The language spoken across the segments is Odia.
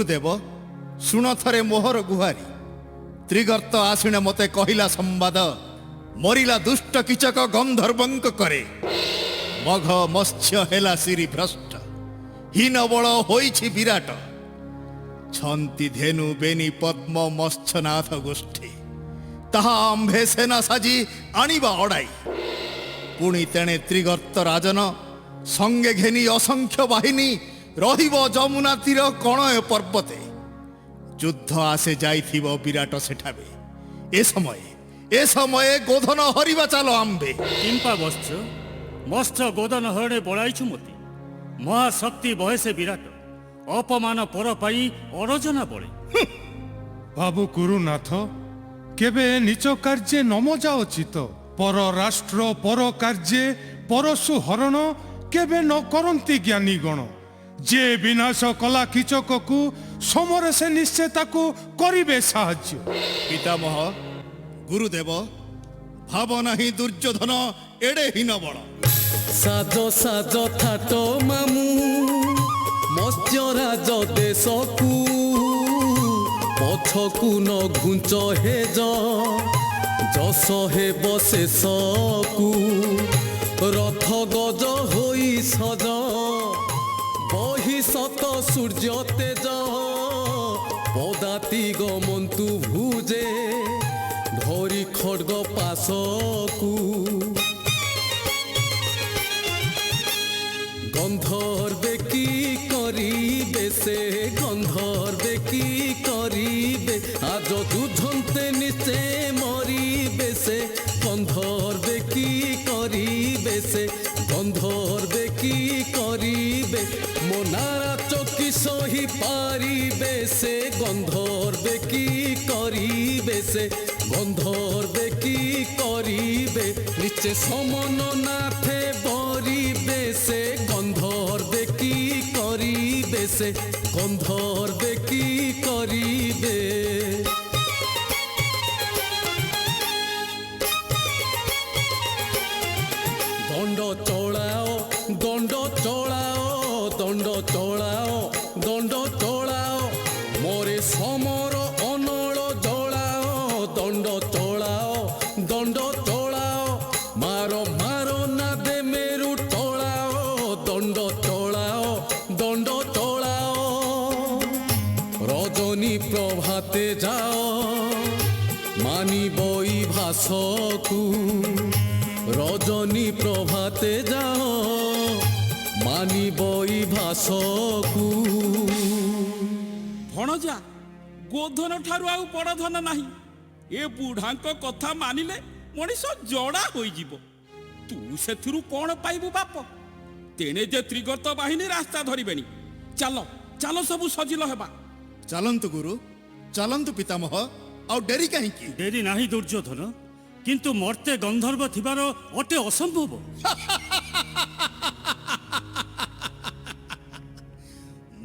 गुरुदेव शुण थरे मोहर गुहारी त्रिगर्त आसीणे मते कहिला संवाद मरिला दुष्ट किचक गंधर्वंक करे मघ मत्स्य हेला सिरी भ्रष्ट हीन बल होइछि विराट छंती धेनु बेनी पद्म मत्स्यनाथ गोष्ठी ताहा आंभे सेना साजी आनिबा अड़ाई पुणी तेणे त्रिगर्त राजन संगे घेनी असंख्य बाहिनी रहिब जमुना तीर कणय पर्वते युद्ध आसे जाइथिबो विराट सेठाबे ए समय गोधन हरिबा चालो आंबे किंपा वस्त्र मस्त गोदन हरणे बड़ाइछु मती महाशक्ति बयसे विराट अपमान पर पाई अरजना बड़े बाबू गुरुनाथ केबे निज कार्ये नम जाओ चित पर राष्ट्र पर कार्ये परशु हरण केबे न करंती ज्ञानी गण जे विनाश कला किचक को समरे से निश्चय ताकू करिबे साहाय्य पितामह गुरुदेव भावना ही दुर्योधन एडे हीन बड़ साजो साजो थाटो मामू मत्स्यराज देशकू पछकू न घुंच हे जस हे बसे सकू रथ गज होई सज बही सत सूर्य तेज पदाति गमंतु भुजे धरी खड्ग पासकू गंधर्वे की करिबे से गंधर्वे की करिबे आज युद्धंते निश्चय मरिबे से गंधर्वे की करिबे से गंधर्वे की करिबे मोनारा चौकी सही पारिबे से गंधर्वे की करिबे से गंधर्वे की करिबे निश्चय समन नाथे बरिबे से गंधर्वे की करिबे से गंधर्वे की करिबे दंड चलाओ दंड चलाओ दंड चलाओ दंड चलाओ मोरे समर अनल जलाओ दंड चलाओ दंड चलाओ मारो मारो ना दे मेरु टोलाओ दंड चलाओ दंड चलाओ रजनी प्रभाते जाओ मानी बई भाषकू रजनी प्रभाते जाओ मानी बई भाषकू भणजा गोधन ठारू आउ बड़ धन नाही ए बुढ़ांक कथा मानिले मनीष जड़ा होई जीवो तू सेथिरु कोन पाइबु बाप तेने जे त्रिगर्त बाहिनी रास्ता धरिबेनी चलो चलो सबु सजिल हेबा चलंतु गुरु चलंतु पितामह आउ डेरी काहे की डेरी नाही दुर्योधन किंतु मर्ते गंधर्व थिबार अटे असंभव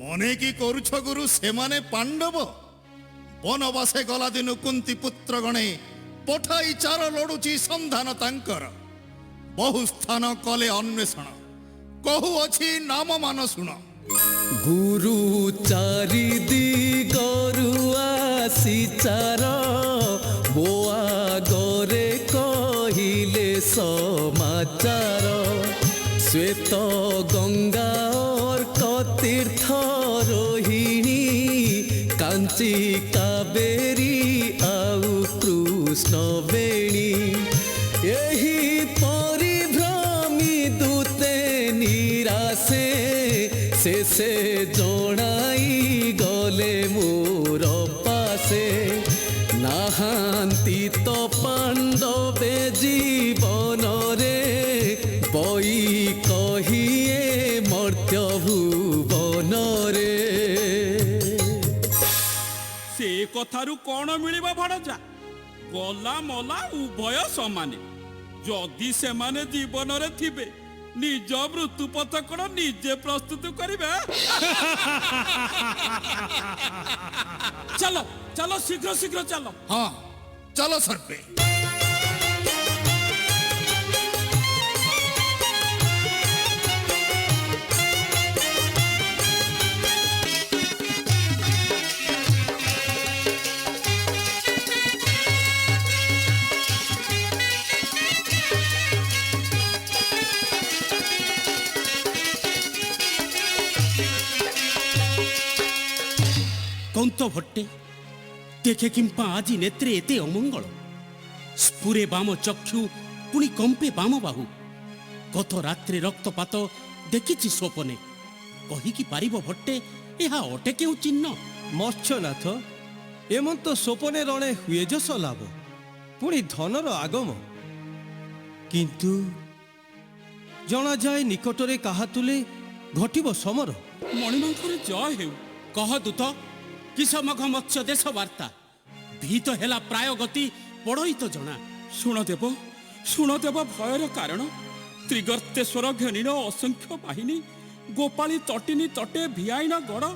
मने की करुछ गुरु से माने पांडव वनवासे गला दिन कुंती पुत्र गणे पठाई चार लड़ुची संधान तांकर बहु स्थान कले अन्वेषण कहु अछि नाम मान शुण गुरु चारि दिगरु आसी चार बोआ गरे कहिले समाचार श्वेत गंगा और तीर्थ रोहिणी कांची कावेरी आउ कृष्ण वेणी यही परिभ्रमी दूते निराशे से जणाई गले मोर पासे नाहांती तो पांडवे जीवन रे बई कहिए मर्त्य भुवन रे से कथारु कोन मिलिबा भणजा गला मला उभय समाने जदि से माने जीवन रे थिबे निज मृत्यु पथ कोन निजे प्रस्तुत करिबे चलो चलो शीघ्र शीघ्र चलो हाँ चलो सर्पे କୌନ୍ତ ଭଟ୍ଟେ ଦେଖେ କିମ୍ପା ଆଜି ନେତ୍ରେ ଏତେ ଅମଙ୍ଗଳ ସ୍ଫୁରେ ବାମ ଚକ୍ଷୁ ପୁଣି କମ୍ପେ ବାମ ବାହୁ ଗତ ରାତ୍ରି ରକ୍ତପାତ ଦେଖିଛି ସ୍ୱପନେ କହିକି ପାରିବ ଭଟ୍ଟେ ଏହା ଅଟେ କେଉଁ ଚିହ୍ନ ମତ୍ସ୍ୟନାଥ ଏମନ୍ତ ସ୍ୱପନେ ରଣେ ହୁଏ ଯଶ ଲାଭ ପୁଣି ଧନର ଆଗମ କିନ୍ତୁ ଜଣାଯାଏ ନିକଟରେ କାହା ତୁଲେ ଘଟିବ ସମର। ମଣିମାଙ୍କର ଜୟ ହେଉ। କହ ଦୂତ କିସ ମଘ ମତ୍ସ୍ୟ ଦେଶ ବାର୍ତ୍ତା ଭୀତ ହେଲା ପ୍ରାୟ ଗତି ପଡ଼ଇ ତ ଜଣା ଶୁଣ ଦେବ ଭୟର କାରଣ ତ୍ରିଗର୍ତ୍ତେଶ୍ୱର ଘେନିର ଅସଂଖ୍ୟ ବାହିନୀ ଗୋପାଳୀ ତଟିନୀ ତଟେ ଭିଆଇନ ଗଡ଼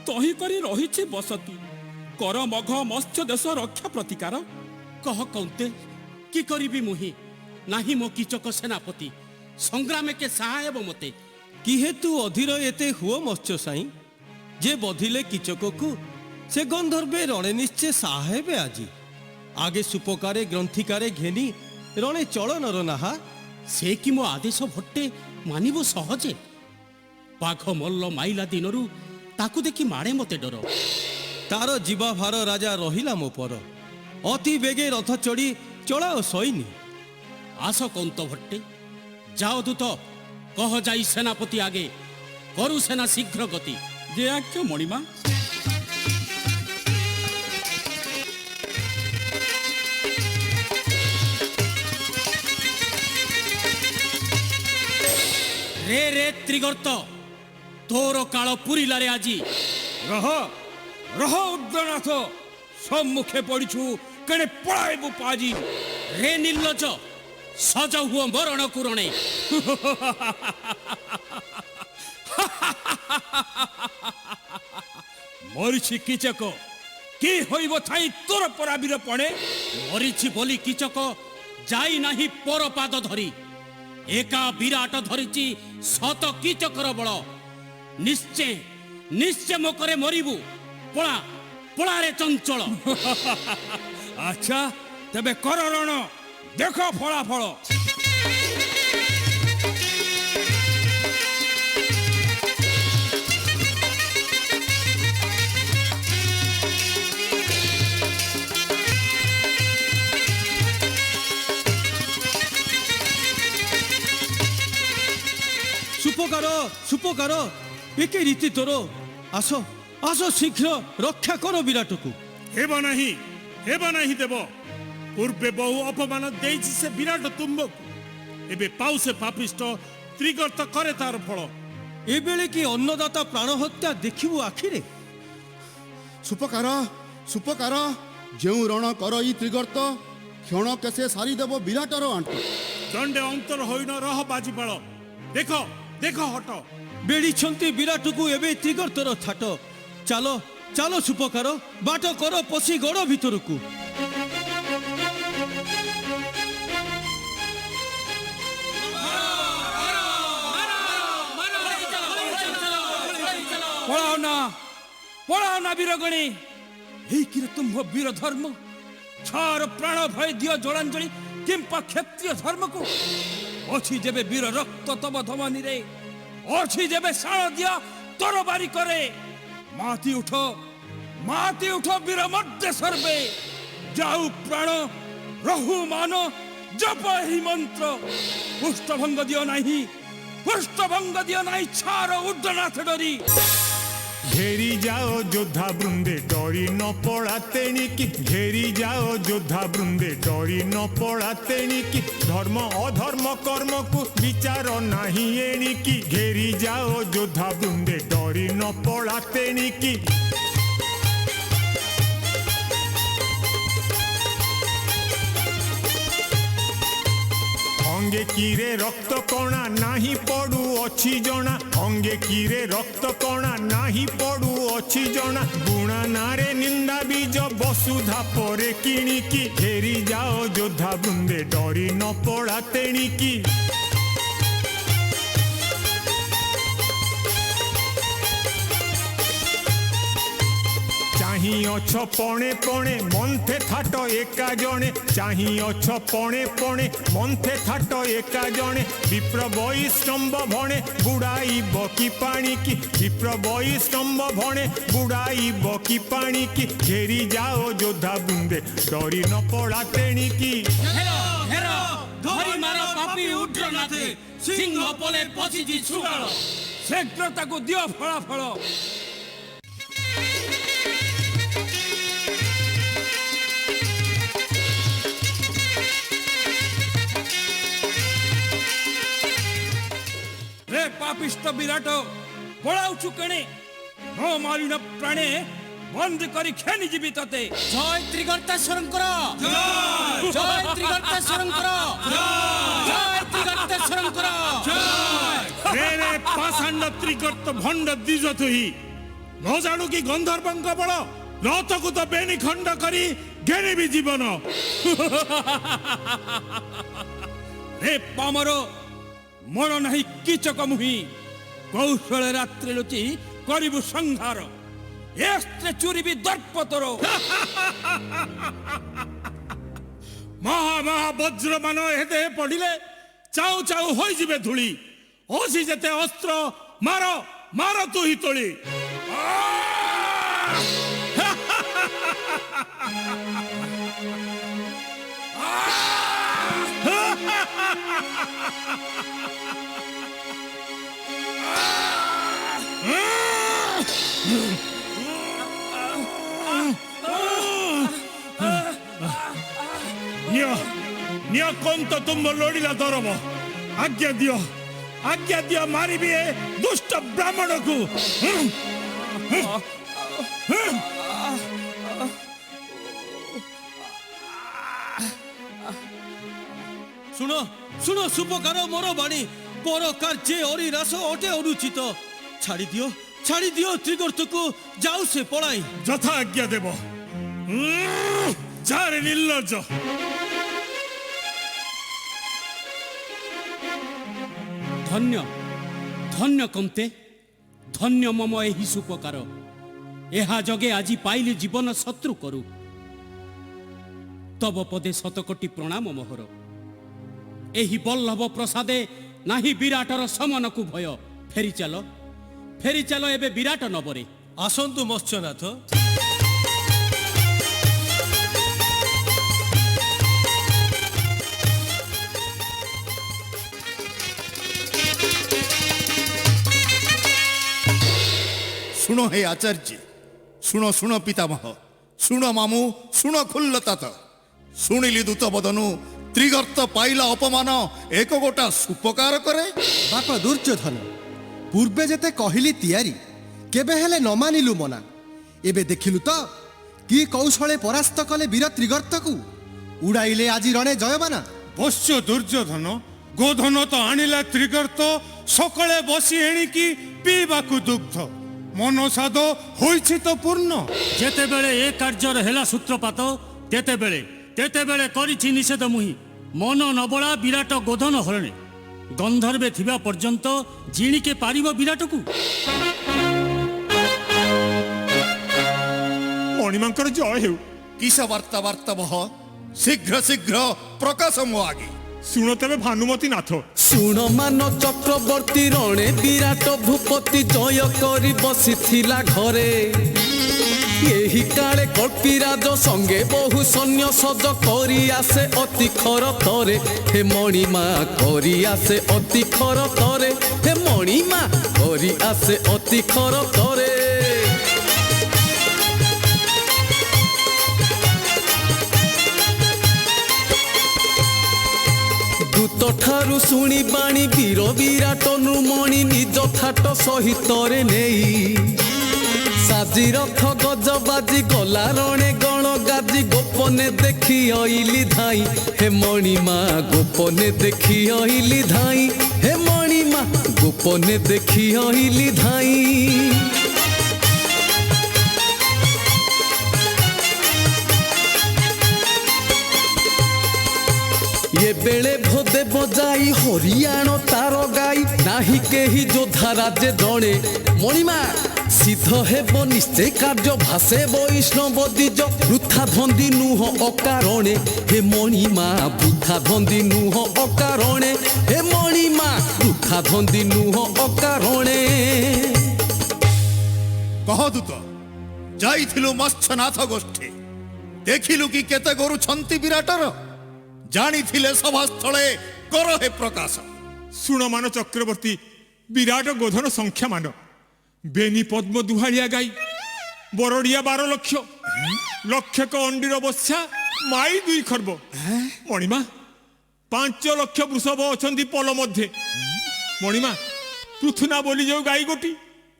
ତହିଁ କରି ରହିଛି ବସତି କର ମଘ ମତ୍ସ୍ୟ ଦେଶ ରକ୍ଷା ପ୍ରତିକାର। କହ କୌନ୍ତେ କି କରିବି ମୁହିଁ ନାହିଁ ମୋ କିଚକ ସେନାପତି ସଂଗ୍ରାମେ କେ ସାହା ହେବ ମୋତେ କି ହେତୁ ଅଧୀର ଏତେ ହୁଅ ମତ୍ସ୍ୟ ସାଇଁ ଯେ ବଧିଲେ କିଚକକୁ ସେ ଗନ୍ଧର୍ବେ ରଣେ ନିଶ୍ଚେ ସାହା ହେବେ ଆଜି ଆଗେ ସୁପକାରେ ଗ୍ରନ୍ଥିକାରେ ଘେନି ରଣେ ଚଳ ନର ନାହା ସେ କି ମୋ ଆଦେଶ ଭଟ୍ଟେ ମାନିବ ସହଜେ ବାଘ ମଲ୍ଲ ମାଇଲା ଦିନରୁ ତାକୁ ଦେଖି ମାଡ଼େ ମୋତେ ଡର ତାର ଯିବା ଭାର ରାଜା ରହିଲା ମୋ ପର ଅତି ବେଗେ ରଥ ଚଢ଼ି ଚଳାଅ ସଇନି। ଆସ କୌନ୍ତ ଭଟ୍ଟେ ଯାଅ ଦୂତ କହ ଯାଇ ସେନାପତି ଆଗେ କରୁ ସେନା ଶୀଘ୍ର ଗତି। ଯେ ଆଜ୍ଞା ମଣିମା। ରେ ରେ ତ୍ରିଗର୍ତ୍ତ ତୋର କାଳ ପୁରିଲାରେ ଆଜି ରହ ରହ ଉଦ୍ରନାଥ ସମ୍ମୁଖେ ପଡ଼ିଛୁ କେଣେ ପଳାଇବୁ ପାଜି। ରେ ନିର୍ଲଜ ସଜ ହୁଅ ମରଣ କୁରଣେ ମରିଛି କିଚକ କି ହୋଇବ ଥାଇ ତୋର ପରାବୀର ପଣେ ମରିଛି ବୋଲି କିଚକ ଯାଇ ନାହିଁ ପର ପାଦ ଧରି ଏକା ବିରାଟ ଧରିଛି ଶତ କିଚକର ବଳ ନିଶ୍ଚେ ନିଶ୍ଚେ ମୋକରେ ମରିବୁ ପଳା ପଳାରେ ଚଞ୍ଚଳ। ଆଚ୍ଛା ତେବେ କର ରଣ ଦେଖ ଫଳାଫଳ। ସୁପକାର ସୁପକାର ଏକେ ରୀତି ତୋର ଆସ ଆସ ଶୀଘ୍ର ରକ୍ଷା କର ବିରାଟକୁ। ହେବ ନାହିଁ ଦେବ ପୂର୍ବେ ବହୁ ଅପମାନ ଦେଇଛି ସେ ବିରାଟ ତୁମ୍ବକୁ ଏବେ ପାଉ ସେ ପାପିଷ୍ଟ ତ୍ରିଗର୍ତ୍ତ କରେ ତାର ଫଳ। ଏବେଳେ କି ଅନ୍ନଦାତା ପ୍ରାଣ ହତ୍ୟା ଦେଖିବୁ ଆଖିରେ ସୁପକାର ଯେଉଁ ରଣ କରଇ ତ୍ରିଗର୍ତ୍ତ କ୍ଷଣ କେସେ ସାରିଦେବ ବିରାଟର ଆଣ୍ଟ। ଦଣ୍ଡେ ଅନ୍ତର ହୋଇନ ରହ ବାଜିପାଳ ଦେଖ ଦେଖ ହଟ ବେଡ଼ିଛନ୍ତି ବିରାଟକୁ ଏବେ ତ୍ରିଗର୍ତ୍ତର ଥାଟ ଚାଲ ଚାଲ ସୁପକାର ବାଟ କର ପଶି ଗଡ଼ ଭିତରକୁ। ପଳାଅ ନା ବୀରଗଣୀ ହେଇକିରେ ତୁମ୍ଭ ବୀର ଧର୍ମ ଛାର ପ୍ରାଣ ଭୟ ଦିଅ ଜଳାଞ୍ଜଳି କିମ୍ପା କ୍ଷତ୍ରିୟ ଧର୍ମକୁ ଅଛି ଯେବେ ବୀର ରକ୍ତ ତବ ଧମନୀରେ ଅଛି ଯେବେ ଶାଳ ଦିଅ ତୋର ବାରି କରେ ମାତି ଉଠ ବୀର ମର୍ଦ୍ଦେ ସର୍ବେ ଯାଉ ପ୍ରାଣ ରହୁ ମାନ ଜପ ଏହି ମନ୍ତ୍ର ପୁଷ୍ଟଭଙ୍ଗ ଦିଅ ନାହିଁ ଛାର ଉଡ୍ଡନାଥ ଡରି। घेरी जाओ योद्धा बृंदे डरी न पड़ा तेणिकी घेरी जाओ योद्धा बृंदे डरी न पड़ा तेणिकी धर्म अधर्म कर्म को विचार नहीं एणिकी घेरी जाओ योद्धा बृंदे डरी न पड़ा तेणिकी। अंगे किरे रक्त कणा नाही पड़ू अच्छी जना अंगे किरे रक्त कणा नाही पड़ू अच्छी जना गुणा नारे निंदा बीज वसुधा परे किणिकी घेरी जाओ योद्धा बृंदे डरी न पड़ा तेणिकी। चाही अछ पणे पणे मन्थे थाट एका जणे चाही अछ पणे पणे मन्थे थाट एका जणे विप्र वैष्णव भणे बुड़ाइब कि पानी की विप्र वैष्णव भणे बुड़ाइब कि पानी की घेरी जाओ योद्धा बृंदे डरी न पड़ा तेणी की ଧରି ମାର ପାପି ଉଡ୍ରନାଥେ ସିଂହ ପଲେ ପଶିଛି ଶୃଗାଳ ଶୀଘ୍ର ତାକୁ ଦିଅ ଫଳାଫଳ। रे ପାପିଷ୍ଟ ବିରାଟ ପଳାଉଛୁ କେଣେ ମୋ ମାରିଣ ପ୍ରାଣେ ବନ୍ଦ କରି ଖେନି ଯିବି ତତେ। ଜୟ ତ୍ରିଗର୍ତ୍ତେଶ୍ୱରଙ୍କର ଜୟ ତ୍ରିଗର୍ତ୍ତେଶ୍ୱରଙ୍କର ଜୟ ତ୍ରିଗର୍ତ୍ତେଶ୍ୱରଙ୍କର रे रे पाषाण्ड त्रिगर्त भण्ड द्विज तुही न जानु कि गंधर्वଙ୍କ बळ रथକୁ ତ ବେନି ଖଣ୍ଡ କରି ଘେନିବି ଜୀବନ। ରେ ପାମର ମନ ନାହିଁ କିଚକ ମୁହିଁ କୌଶଳ ରାତ୍ରି ଲୁଚି କରିବୁ ସଂହାର ଏସ୍ତ୍ରେ ଚୁରିବି ଦର୍ପ ତୋର। ମହା ମହା ବଜ୍ରମାନ ହେଦେ ପଡ଼ିଲେ ଚାଉ ଚାଉ ହୋଇଯିବେ ଧୂଳି ଓସି ଯେତେ ଅସ୍ତ୍ର ମାର ମାର ତୁହି ତୋଳି। निया कौन तो तुम लोड़ीला दरब आज्ञा दियो मारी भी दुष्ट ब्राह्मण को। ଶୁଣ ଶୁଣ ସୁପକାର ମୋର ବାଣୀ ପର କାର୍ଯ୍ୟ ଅରି ରାସ ଅଟେ ଅନୁଚିତ ଛାଡ଼ି ଦିଅ ତ୍ରିଗର୍ତ୍ତକୁ ଯାଉ ସେ ପଳାଇ। ଯଥା ଆଜ୍ଞା ଦେବ ଯାରେ ନିର୍ଲଜ। ଧନ୍ୟ ଧନ୍ୟ କମ୍ତେ ଧନ୍ୟ ମମ ଏହି ସୁପକାର ଏହା ଜଗେ ଆଜି ପାଇଲି ଜୀବନ ଶତ୍ରୁ କରୁ ତବ ପଦେ ଶତକୋଟି ପ୍ରଣାମ ମୋହର। ଏହି ବଲ୍ଲଭ ପ୍ରସାଦେ ନାହିଁ ବିରାଟର ସମନକୁ ଭୟ ଫେରି ଚାଲ ଏବେ ବିରାଟ ନବରେ। ଆସନ୍ତୁ ମତ୍ସ୍ୟନାଥ। ଶୁଣ ହେ ଆଚାର୍ଯ୍ୟ ଶୁଣ ଶୁଣ ପିତାମହ ଶୁଣ ମାମୁଁ ଶୁଣ ଖୁଲ୍ଲତାତ ଶୁଣିଲି ଦୂତ ବଦନୁ ତ୍ରିଗର୍ତ୍ତ ପାଇଲା ଅପମାନ ଏକ ଗୋଟା ସୁପକାର କରେ। ବାପ ଦୁର୍ଯ୍ୟୋଧନ ପୂର୍ବେ ଯେତେ କହିଲି ତିଆରି କେବେ ହେଲେ ନ ମାନିଲୁ ମନା ଏବେ ଦେଖିଲୁ ତ କି କୌଶଳେ ପରାସ୍ତ କଲେ ବୀର ତ୍ରିଗର୍ତ୍ତକୁ ଉଡ଼ାଇଲେ ଆଜି ରଣେ ଜୟବାନା। ବଶ୍ୟ ଦୁର୍ଯ୍ୟୋଧନ ଗୋଧନ ତ ଆଣିଲା ତ୍ରିଗର୍ତ୍ତ ସକାଳେ ବସି ଏଣିକି ପିଇବାକୁ ଦୁଗ୍ଧ ମନସାଦ ହୋଇଛି ତ ପୂର୍ଣ୍ଣ। ଯେତେବେଳେ ଏ କାର୍ଯ୍ୟର ହେଲା ସୂତ୍ରପାତ ତେତେବେଳେ କରିଛି ନିଷେଧ ମୁହିଁ ମନ ନବଳା ବିରାଟ ଗୋଧନ ହରଣେ ଗନ୍ଧର୍ବେ ଥିବା ପର୍ଯ୍ୟନ୍ତ ଜିଣିକେ ପାରିବ ବିରାଟକୁ। ମଣିମାଙ୍କର ଜୟ ହେଉ। କିସ ବାର୍ତ୍ତାବହ ଶୀଘ୍ର ପ୍ରକାଶ ମୋ ଆଗେ। ଶୁଣ ତେବେ ଭାନୁମତୀ ନାଥ ଶୁଣ ମାନ ଚକ୍ରବର୍ତ୍ତୀ ରଣେ ବିରାଟ ଭୂପତି ଜୟ କରି ବସିଥିଲା ଘରେ ଏହି କାଳେ କଳ୍ପିରାଜ ସଙ୍ଗେ ବହୁ ସୈନ୍ୟ ସଜ କରି ଆସେ ଅତି ଖର ତରେ ହେ ମଣିମା କରି ଆସେ ଅତି ଖର ତରେ ହେ ମଣିମା କରି ଆସେ ଅତି ଖର ତରେ। ଦୂତ ଠାରୁ ଶୁଣି ବାଣୀ ବୀର ବିରାଟ ନୃମଣି ନିଜ ଥାଟ ସହିତରେ ନେଇ ସାଜି ରଥ ଗଜ ବାଜି ଗଲା ରଣେ ଗଣ ଗାଜି ଗୋପନେ ଦେଖି ଅଇଲି ଧାଇ ହେ ମଣିମା ଗୋପନେ ଦେଖି ଅଇଲି ଧାଇ ହେ ମଣିମା ଗୋପନେ ଦେଖି ଅଇଲି ଧାଇ। ये बेले भोदे बजाई हरियाण तार गाई नाही केही जोधा राजे जणे मणिमा सिद्ध हेब निश्चय कार्य भाषे वैष्णव द्विज वृथा धंदी नुह अकारणे हे मणिमा वृथा धंदी नुह अकारणे हे मणिमा वृथा धंदी नुह अकारणे कह दूत जाइथिलु मत्स्यनाथ गोष्ठी देखिलु कि केते गोरु छंती विराटर जानिथिले सभास्थळे कर हे प्रकाश शुणमान चक्रवर्ती विराट गोधन संख्या मान बेनी पद्म दुहाड़िया गाई बरड़िया 12 लक्ष लक्षक अंडीर बस्या माई 2 खर्ब मणिमा 5 लक्ष वृषभ अछंती पल मध्य मणिमा पृथुना बोली जो गाई गोटी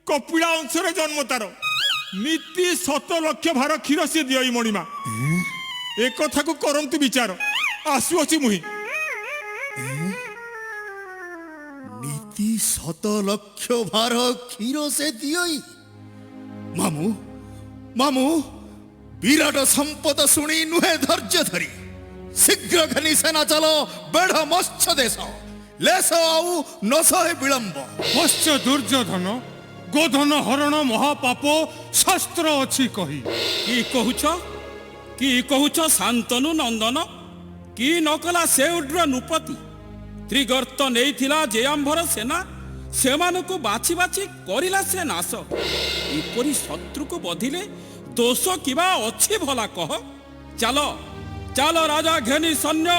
कपिला अंशरे जन्म तार नीति 7 लक्ष भार क्षीर से दिय मणिमा एक कथा को करंतु विचार आसुअछि मुहि नीति 7 लक्ष भार क्षीर से दियई मामू मामू विराट संपद सुनी नुहे धैर्य धरी शीघ्र घनी सेना चलो बेढ़ मत्स्य देश लेस आउ न सहे विलंब मत्स्य दुर्योधन गोधन हरण महापाप शास्त्र अछि कही की कहुछ शांतनु नंदन की नकला सेउड्र नृपति त्रिगर्त नेइथिला जे आंभर सेना सेमानकु बाछि बाछि करिला से नाश एपरि शत्रु को बधिले दोष किबा अछि भला कह चलो चलो राजा घेनी सैन्य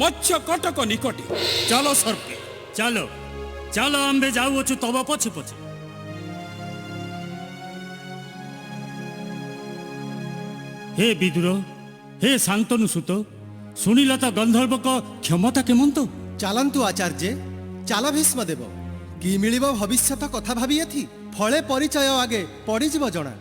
मत्स्य कटक निकटे चलो सर्पे चलो चलो आंबे जाऊछु तब पछे पछे हे विदुर हे शांतनु सुत शुणिला तो गंधर्व क्षमता केमंत ଚାଲନ୍ତୁ ଆଚାର୍ଯ୍ୟ ଚାଲ ଭୀଷ୍ମ ଦେବ କି ମିଳିବ ଭବିଷ୍ୟତ କଥା ଭାବି ଏଥି ଫଳେ ପରିଚୟ ଆଗେ ପଡ଼ିଯିବ ଜଣା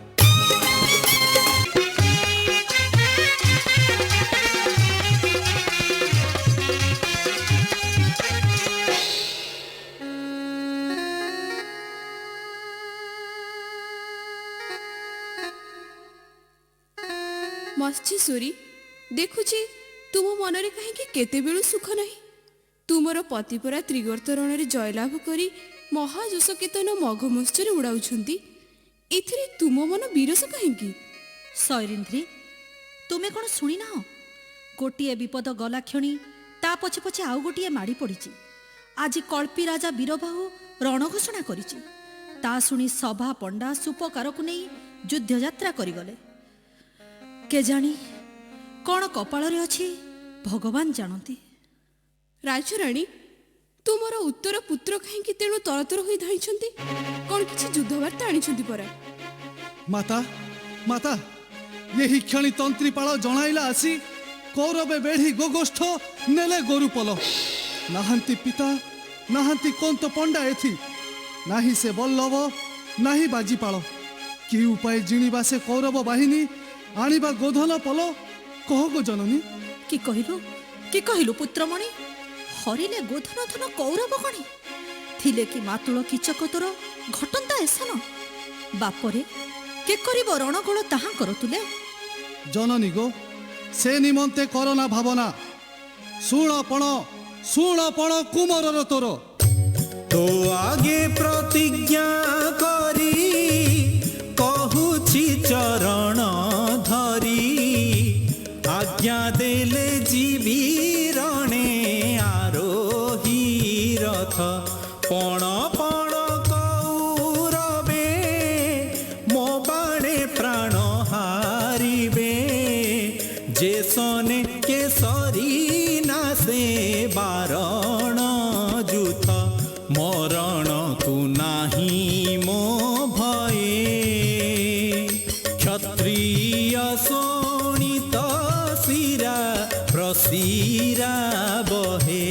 मत्स्येश्वरी देखुची तुम मनरे कहीं केते बेलु सुख नहीं तुमर पतिपरा त्रिगर्त रण जयलाभ करी महाजोश केतन मघ मत्स्ୟରେ उड़ाउछंती एथिरे तुम मन विरस कहीं सैरिंद्री तुमे कौन शुणी ना गोटे विपद गला क्षणी ता पछे पछे आउ गोटे माड़ी पड़ी आज कल्पी राजा वीरबाहु रण घोषणा करिछि ता शुणी सभा पंडा सुपकार को नहीं युद्ध यात्रा करिगले के जानी कौन कपाल रे अछि भगवान जानती राजराणी तुमर उत्तर पुत्र कहीं तेणु तरतर होई धाइछंती कौन किछि युद्ध वार्ता आनिछंती परा माता माता यही क्षणी तंत्रीपाल जणाइला आसी कौरवे बेढ़ी गोगोष्ठ नेले गोरुपल नाहांती पिता नाहांती कोंत पंडा एथि नाही से बल्लभ नाही बाजीपाल कि उपाय जिणिबा से कौरव बाहिनी आनिबा गोधन पल कह गो जननी कि कहलु पुत्रमणि हरिले गोधन धन कौरव कणी थिले कि मातुल किचक तोर घटंता एसन बापरे के करिब रणगोल ताहा करतुले जननी गो से निमंते करना भावना शुण पण कुमरर तोर तो आगे प्रतिज्ञा करी कहुछि चरण धरी आज्ञा देले जीवी रणे आरोही रथ पण पण कौरवे मो बाणे प्राण हारिबे जे सने केसरी नासे बारण जुथ मरण को नाही मो भये क्षत्रिय शोणित शिरा प्रशिरा बहे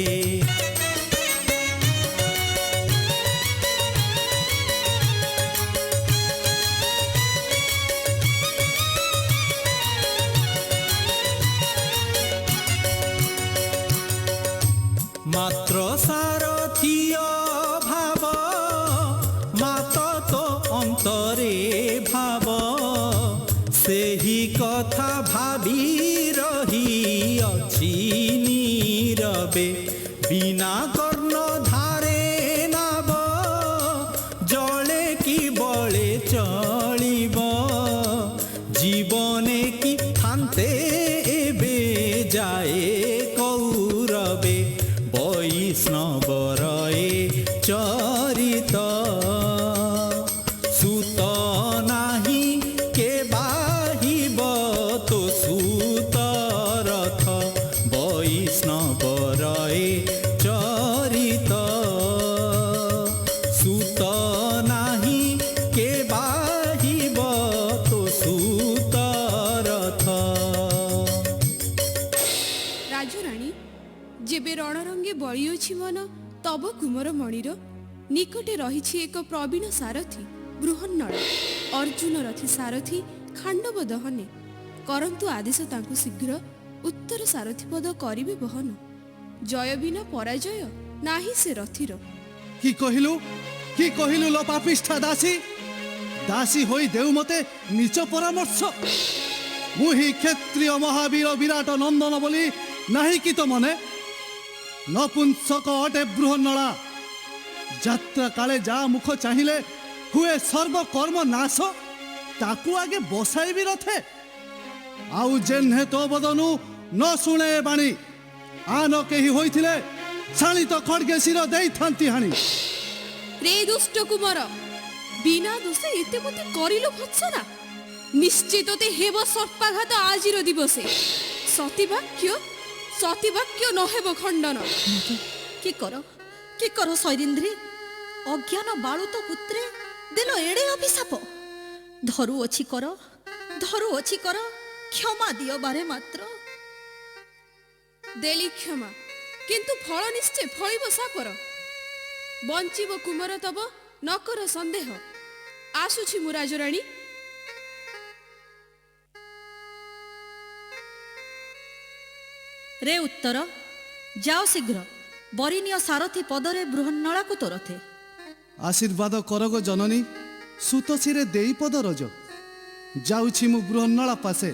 मात्र सारथिय भाव मात तो अंतरे भाव सेही कथा भाबी रही अछि नीरबे ବର୍ତ୍ତମାନ ତବ କୁମର ମଣିର ନିକଟେ ରହିଛି ଏକ ପ୍ରବୀଣ ସାରଥୀ ବୃହନ୍ନଳ। ଅର୍ଜୁନ ରଥୀ ସାରଥୀ ଖାଣ୍ଡବ ଦହନେ କରନ୍ତୁ ଆଦେଶ ତାଙ୍କୁ ଶୀଘ୍ର ଉତ୍ତର ସାରଥୀ ପଦ କରିବେ ବହନ। ଜୟ ବିନା ପରାଜୟ ନାହିଁ ସେ ରଥୀର। কি কহিলু লো পাপিষ্ঠা দাসী দাসী হই দেউ মতে নিচ পরামর্শ মুহি ক্ষেত্রীয় মহাবীর বিরাট নন্দন বলি নাহি কি তো মনে নপুংসক অটে বৃহন্নলা যাত্রা কালে যা মুখ চাহিলে হুয়ে সর্বকর্ম নাশ তাকু আগে বসাইবি রথে আউ জেনহে তো বদনু ন শুনে বাণী আন কেহি হইଥିଲେ শালিত খড়গে শির দেইথান্তি হানি। রে দুষ্ট কুমার বিনা দোষে এতে মতে করিল ভৎসনা নিশ্চিত তে হেব সর্পাঘাত আজির দিবসে সতীবাক্য নহেব খণ্ডন। কি কর শৈরিন্দ্রী অজ্ঞান বালুত পুত্রে দেল এড়ে অভিশাপ ধরু অছি কর ক্ষমা দিও বারে মাত্র। দেলি ক্ষমা কিন্তু ফল নিশ্চয় ফলিব সাপর বঞ্চিব কুমার তব নকর সন্দেহ আসুছি মু রাজরাণী। রে উত্তর যাও শীঘ্র বরিনীয় সারথী পদরে বৃহন্নলাকু তোরথে। আশীর্বাদ করগ জননী সুতশিরে দেই পদ রজ যাউছি মু বৃহন্নলা পাশে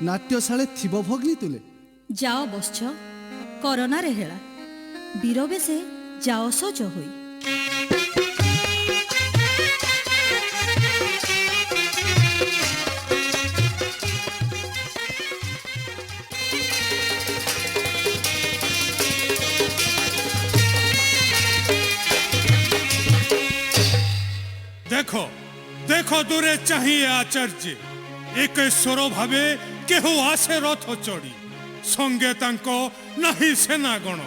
নাট্যশালে থিব ভগ্নি তুলে। যাও বৎস করোনা রে হেলা বীরবেশে যাও সজ হই। দেখো দেখো দূরে চাহিয়ে আচার্য একেশ্বর ভাবে কেহ আসে রথ চড়ি সঙ্গে তাঙ্ক নাহি সেনাগণ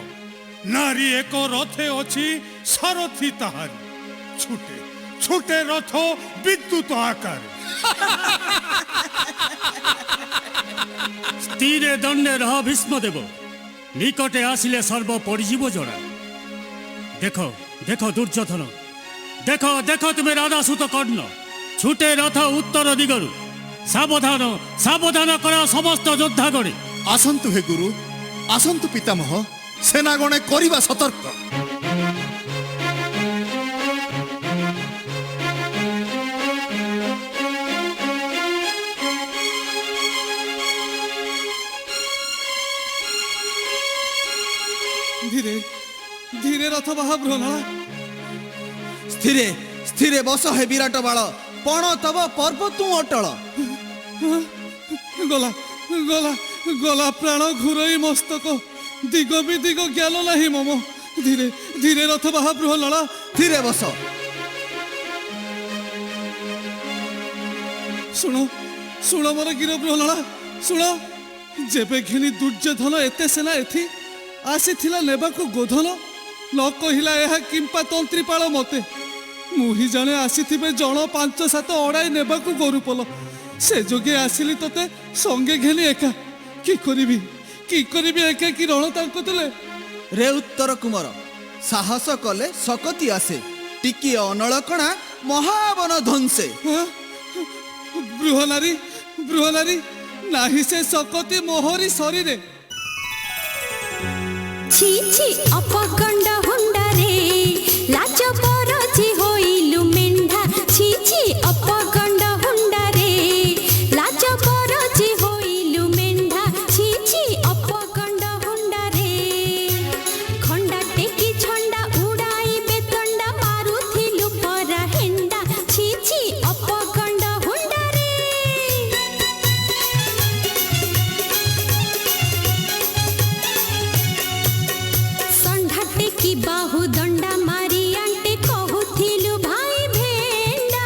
নারী এক রথে অছি সারথী তাহারি ছুটে ছুটে রথ বিদ্যুৎ আকারে। স্থিরে দণ্ডে রহ ভীষ্মদেব নিকটে আসিলে সর্ব পরিজীব জোড়া। দেখো দেখো দুর্যোধন দেখো দেখো তুমি রাধাসূত কর্ণ ছুটে রথ উত্তর দিগরু সাবধান সাবধান কর সমস্ত যোদ্ধাগণে। আসন্তু হে গুরু আসন্তু পিতামহ সেনাগণে করিবা সতর্ক। ধীরে ধীরে রথ বাহা বৃহন্নলা স্থিরে স্থিরে বস হে বিরাট বাଳ পণ তব পর্ব তু অটଳ। গলা গলা গলা প্রাণ ঘুরই মস্তক দিগ বিদিগ জ্ঞান নাহি মম ধীরে ধীরে রথ বাহা বৃহন্নলা ধীরে বস। শুণ শুণ মোর গির বৃহন্নলা শুণ যেবে ঘিনি দুর্যোধন এতে সেনা এথি আসিଥିଲା ନେବାକୁ ଗୋଧନ ନ କହିଲା ଏହା କିମ୍ପା ତନ୍ତ୍ରୀପାଳ ମତେ ମୁହିଁ ଜଣେ ଆସିଥିବେ ଜଣ 5-7 ଅଡ଼ାଇ ନେବାକୁ ଗୋରୁପଲ ସେ ଯୋଗେ ଆସିଲି ତତେ ସଙ୍ଗେ ଘେନି ଏକା କି କରିବି ଏକା କି ରଣ ତାଙ୍କୁ ଦେଲେ। ରେ ଉତ୍ତର କୁମାର ସାହସ କଲେ ଶକତି ଆସେ ଟିକିଏ ଅନଳକଣା ମହାବନ ଧ୍ୱଂସେ। ବୃହନାରୀ ନାହିଁ ସେ ଶକତି ମୋହରି ଶରୀରେ। ছি ছি অপগণ্ড হুন্ডারে লাজ পরজি হইলু মেন্ঢা ছি ছি অপগণ্ড হুন্ডারে লাজ পরজি হইলু মেন্ঢা ছি ছি অপগণ্ড হুন্ডারে খন্ডা টেকি ছন্ডা উড়াই বেতন্ডা মারুথিলু পরা হেন্ডা ছি ছি অপগণ্ড হুন্ডারে। କି ବାହୁ ଦଣ୍ଡା ମାରି ଆଣ୍ଟେ କହୁଥିଲୁ ଭାଇ ଭେଣ୍ଡା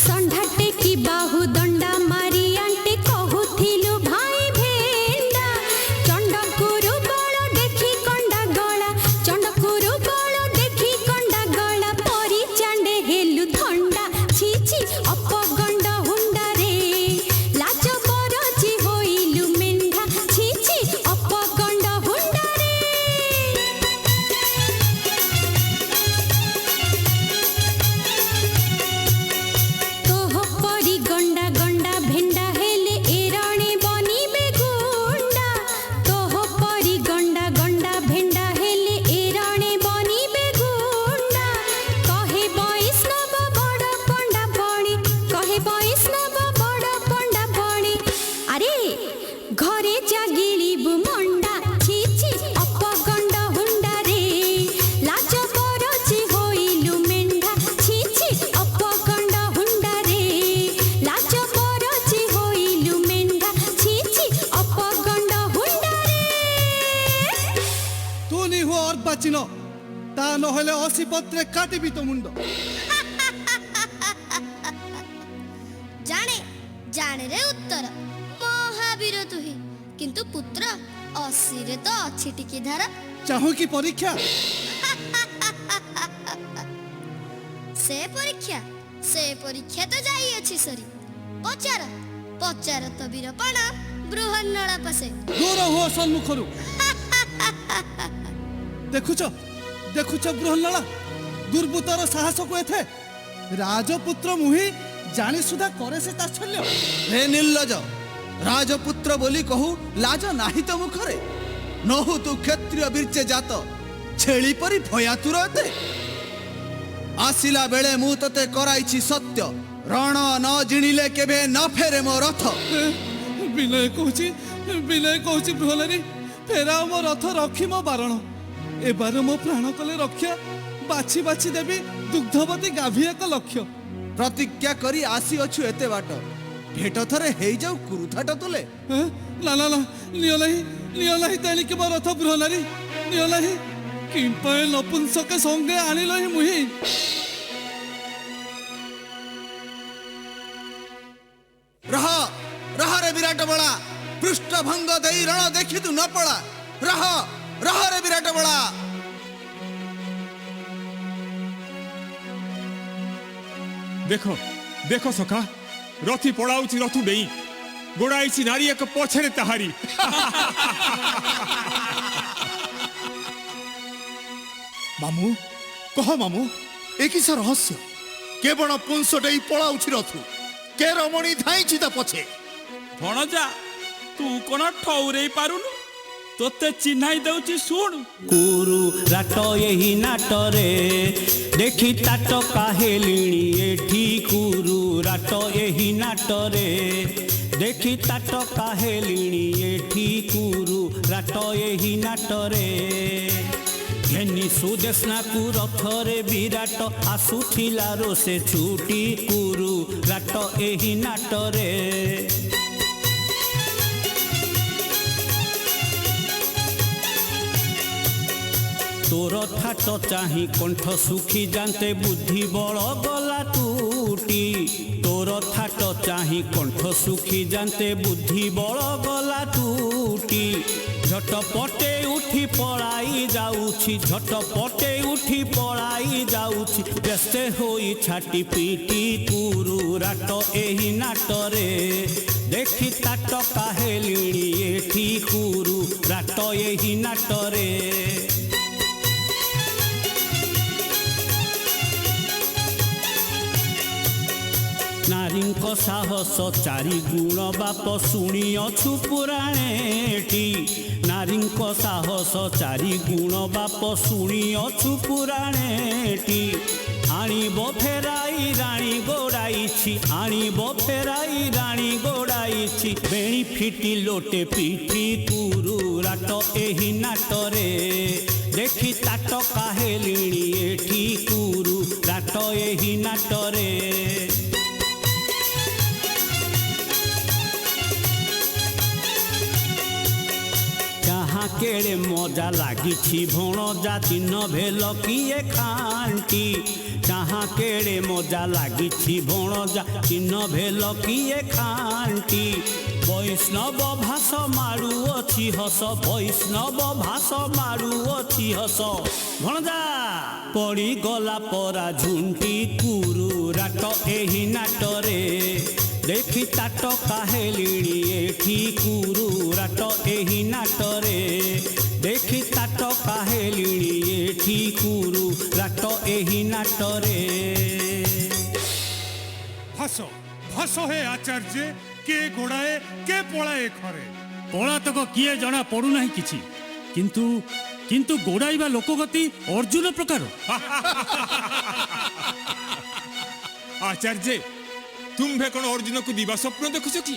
ଷଣ୍ଢାଟେ କି ବାହୁ ଦଣ୍ଡା ମାରି ଆଣ୍ଟେ କହୁଥିଲୁ ଭାଇ ଭେଣ୍ଡା ଚଣ୍ଡକୁରୁ ବଳ ଦେଖି କଣ୍ଡା ଗଳା ଚଣ୍ଡକୁରୁ ବଳ ଦେଖି କଣ୍ଡା ଗଳା ପରି ଚାଣ୍ଡେ ହେଲୁ ଥଣ୍ଡା ଛି ଛି ଅପଗଣ୍ଡ ହୁଣ୍ଡାରେ ଲାଜ ବରଜି ହୋଇଲୁ ମେଣ୍ଢା ଛି ଛି ଅପଗଣ୍ଡ ହୁଣ୍ଡାରେ। ନହେଲେ ଅଶୀ ପତ୍ରେ କାଟିବି ତ ମୁଣ୍ଡ। ଜାଣେ ଜାଣେ ରେ ଉତ୍ତର ମହାବୀର ତୁହି, କିନ୍ତୁ ପୁତ୍ର ଅଶୀରେ ତ ଅଛି ଟିକେ ଧାର। ଚାହୁଁ କି ପରୀକ୍ଷା? ସେ ପରୀକ୍ଷା ତ ଯାଇଅଛି ସରି। ପଚାର ପଚାର ତ ବୀରପଣ ବୃହନ୍ନଳ ପଶେ। ଦୂର ହୁଅ ସମ୍ମୁଖରୁ। ଦେଖୁଛ ଦେଖୁଛ ବୃହନ୍ନଳା, ଦୁର୍ବୃତ୍ତର ସାହସକୁ ଏଥେ। ରାଜପୁତ୍ର ମୁହିଁ ଜାଣି ସୁଦ୍ଧା କରେ ସେ ତାଚ୍ଛଲ୍ୟ। ହେ ନିର୍ଲଜ, ରାଜପୁତ୍ର ବୋଲି କହୁ ଲାଜ ନାହିଁ ତ ମୁଖରେ। ନହୁ ତୁ କ୍ଷତ୍ରିୟ ବୀର୍ଯେ ଜାତ, ଛେଳି ପରି ଭୟାତୁର ଏତେ। ଆସିଲା ବେଳେ ମୁଁ ତତେ କରାଇଛି ସତ୍ୟ, ରଣ ନ ଜିଣିଲେ କେବେ ନ ଫେରେ ମୋ ରଥ। ବିନୟ କହୁଛି ବୃହନ୍ନଳୀ, ଫେରାଅ ମୋ ରଥ, ରଖି ମୋ ବାରଣ। ଏବାର ମୋ ପ୍ରାଣ କଲେ ରକ୍ଷା, ବାଛି ବାଛି ଦେବି ଦୁଗ୍ଧବତୀ ଗାଭୀ ଏକ ଲକ୍ଷ୍ୟ। ପ୍ରତିଜ୍ଞା କରି ଆସିଅଛୁ ଏତେ ବାଟ, ଭେଟ ଥରେ ହେଇଯାଉ କୁରୁଥାଟ ତୁଲେ। ନା ନା ନା, ନିଅ ନାହିଁ ତେଣିକି ମୋ ରଥ ବୃହନ୍ନଳୀ, ନିଅ ନାହିଁ। କିମ୍ପାଏ ନପୁଂସକେ ସଙ୍ଗେ ଆଣିଲ ହିଁ ମୁହିଁ। ରହରେ ବିରାଟ ବଳା, ପୃଷ୍ଠ ଭଙ୍ଗ ଦେଇ ରଣ ଦେଖି ତୁ ନ ପଳା। ରହରେ ବିରାଟ ବଳା। ଦେଖ ସଖା, ରଥି ପଳାଉଛି ରଥୁ ଡେଇଁ, ଗୋଡ଼ାଇଛି ନାରୀ ଏକ ପଛରେ ତାହାରି। ମାମୁଁ କହ ମାମୁଁ, ଏ କିସ ରହସ୍ୟ? କେବଳ ପୁଂସ ଡେଇ ପଳାଉଛି ରଥୁ, କେ ରମଣୀ ଧାଇଁଛି ତା ପଛେ। ଭଣଜା ତୁ କଣ ଠଉରେଇ ପାରୁନୁ? ତୋତେ ଚିହ୍ନାଇ ଦଉଛି ଶୁଣୁ। କୁରୁ ରାଟ ଏହି ନାଟରେ ଦେଖି ତାଟ କାହେଲିଣି ଏଠି। କୁରୁ ରାଟ ଏହି ନାଟରେ ଦେଖି ତାଟ କାହେଲିଣି ଏଠି। କୁରୁ ରାଟ ଏହି ନାଟରେ ଘେନି ସୁଦେଶନାକୁ ରଥରେ ବିରାଟ ଆସୁଥିଲା ରୋଷେ ଛୁଟି। କୁରୁ ରାଟ ଏହି ନାଟରେ ତୋର ଥାଟ ଚାହିଁ କଣ୍ଠ ଶୁଖି ଯାନ୍ତେ ବୁଦ୍ଧି ବଳ ଗଲା ତୁଟି। ତୋର ଥାଟ ଚାହିଁ କଣ୍ଠ ଶୁଖି ଯାନ୍ତେ ବୁଦ୍ଧି ବଳ ଗଲା ତୁଟି। ଝଟପଟେ ଉଠି ପଳାଇ ଯାଉଛି, ଝଟପଟେ ଉଠି ପଳାଇ ଯାଉଛି, ବ୍ୟସ୍ତ ହୋଇ ଛାଟି ପିଟି। କୁରୁ ରାଟ ଏହି ନାଟରେ ଦେଖି ତାଟ କାହେଲିଣି ଏଠି। କୁରୁ ରାଟ ଏହି ନାଟରେ ନାରୀଙ୍କ ସାହସ ଚାରି ଗୁଣ ବାପ ଶୁଣିଅଛୁ ପୁରାଣେଟି। ନାରୀଙ୍କ ସାହସ ଚାରି ଗୁଣ ବାପ ଶୁଣିଅଛୁ ପୁରାଣେଟି। ଆଣିବ ଫେରାଇ ରାଣୀ ଗୋଡ଼ାଇଛି, ଆଣିବ ଫେରାଇ ରାଣୀ ଗୋଡ଼ାଇଛି, ବେଣି ଫିଟି ଲୋଟେ ପିଠି। କୁରୁ ରାଟ ଏହି ନାଟରେ ଦେଖି ତାଟ କାହେଲିଣି ଏଠି। କୁରୁ ରାଟ ଏହି ନାଟରେ କେଡ଼େ ମଜା ଲାଗିଛି ଭଣଜା ଚିହ୍ନ ଭେଲ କିଏ ଖାଣ୍ଟି। ଚାହା କେଡ଼େ ମଜା ଲାଗିଛି ଭଣଜା ଚିହ୍ନ ଭେଲ କିଏ ଖାଣ୍ଟି। ବୈଷ୍ଣବ ଭାଷ ମାଡ଼ୁଅଛି ହସ, ବୈଷ୍ଣବ ଭାଷ ମାଡ଼ୁଅଛି ହସ। ଭଣଜା ପଡ଼ିଗଲା ପରା ଝୁଣ୍ଟି। କୁରୁ ରାଟ ଏହି ନାଟରେ ଦେଖି ତାଟ କାହେଲିଣି ଏଠି। କୁରୁ ରାଟ ଏହି ନାଟରେ ଦେଖି ତାଟ କାହେଲିଣି ଏଠି। କୁରୁ ରାଟ ଏହି ନାଟରେ ଭାଷ ହେ ଆଚାର୍ଯ୍ୟ, କେ ଗୋଡ଼ାଏ କେ ପଳାଏ ଖରେ। ପଳାତକ କିଏ ଜଣା ପଡୁନାହିଁ କିଛି, କିନ୍ତୁ ଗୋଡ଼ାଇବା ଲୋକଗତି ଅର୍ଜୁନ ପ୍ରକାର। ଆଚାର୍ଯ୍ୟ, ତୁମ୍ଭେ କଣ ଅର୍ଜୁନକୁ ଦିବା ସ୍ୱପ୍ନ ଦେଖୁଛ କି?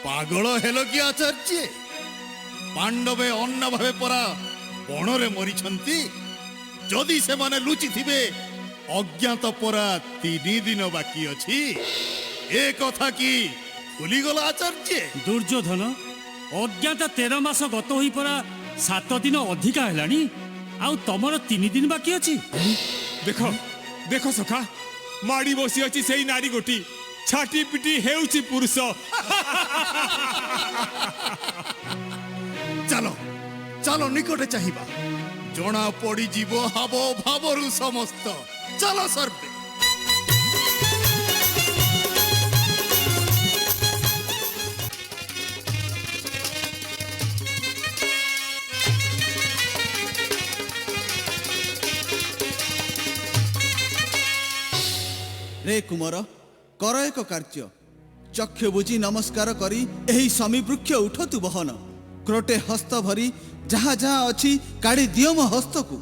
ପାଗଳ ହେଲ କି ଆଚାର୍ଯ୍ୟ? ପାଣ୍ଡବେ ଅନ୍ନ ଭାବେ ପରା ବଣରେ ମରିଛନ୍ତି। ଯଦି ସେମାନେ ଲୁଚିଥିବେ, ଅଜ୍ଞାତ ପରା 3 ଦିନ ବାକି ଅଛି। ଏ କଥା କି ଭୁଲିଗଲା ଆଚାର୍ଯ୍ୟ? ଦୁର୍ଯ୍ୟୋଧନ, ଅଜ୍ଞାତ 13 ମାସ ଗତ ହୋଇ ପରା 7 ଦିନ ଅଧିକା ହେଲାଣି। ଆଉ ତମର 3 ଦିନ ବାକି ଅଛି। ଦେଖ ଦେଖ ସଖା ମାଡ଼ି ବସି ଅଛି ସେଇ ନାରୀ ଗୋଟି ଛାଟି ପିଟି ହେଉଛି ପୁରୁଷ। ଚାଲ ଚାଲ ନିକଟେ ଚାହିଁବା, ଜଣା ପଡ଼ିଯିବ ହାବ ଭାବରୁ ସମସ୍ତ। ଚାଲ ସର୍ବେ। ରେ କୁମାର କର ଏକ କାର୍ଯ୍ୟ, ଚକ୍ଷୁ ବୁଝି ନମସ୍କାର କରି ଏହି ସମୀବୃକ୍ଷ ଉଠତୁ ବହନ, କ୍ରୋଟେ ହସ୍ତ ଭରି ଯାହା ଯାହା ଅଛି କାଢି ଦିଅ ମୋ ହସ୍ତକୁ।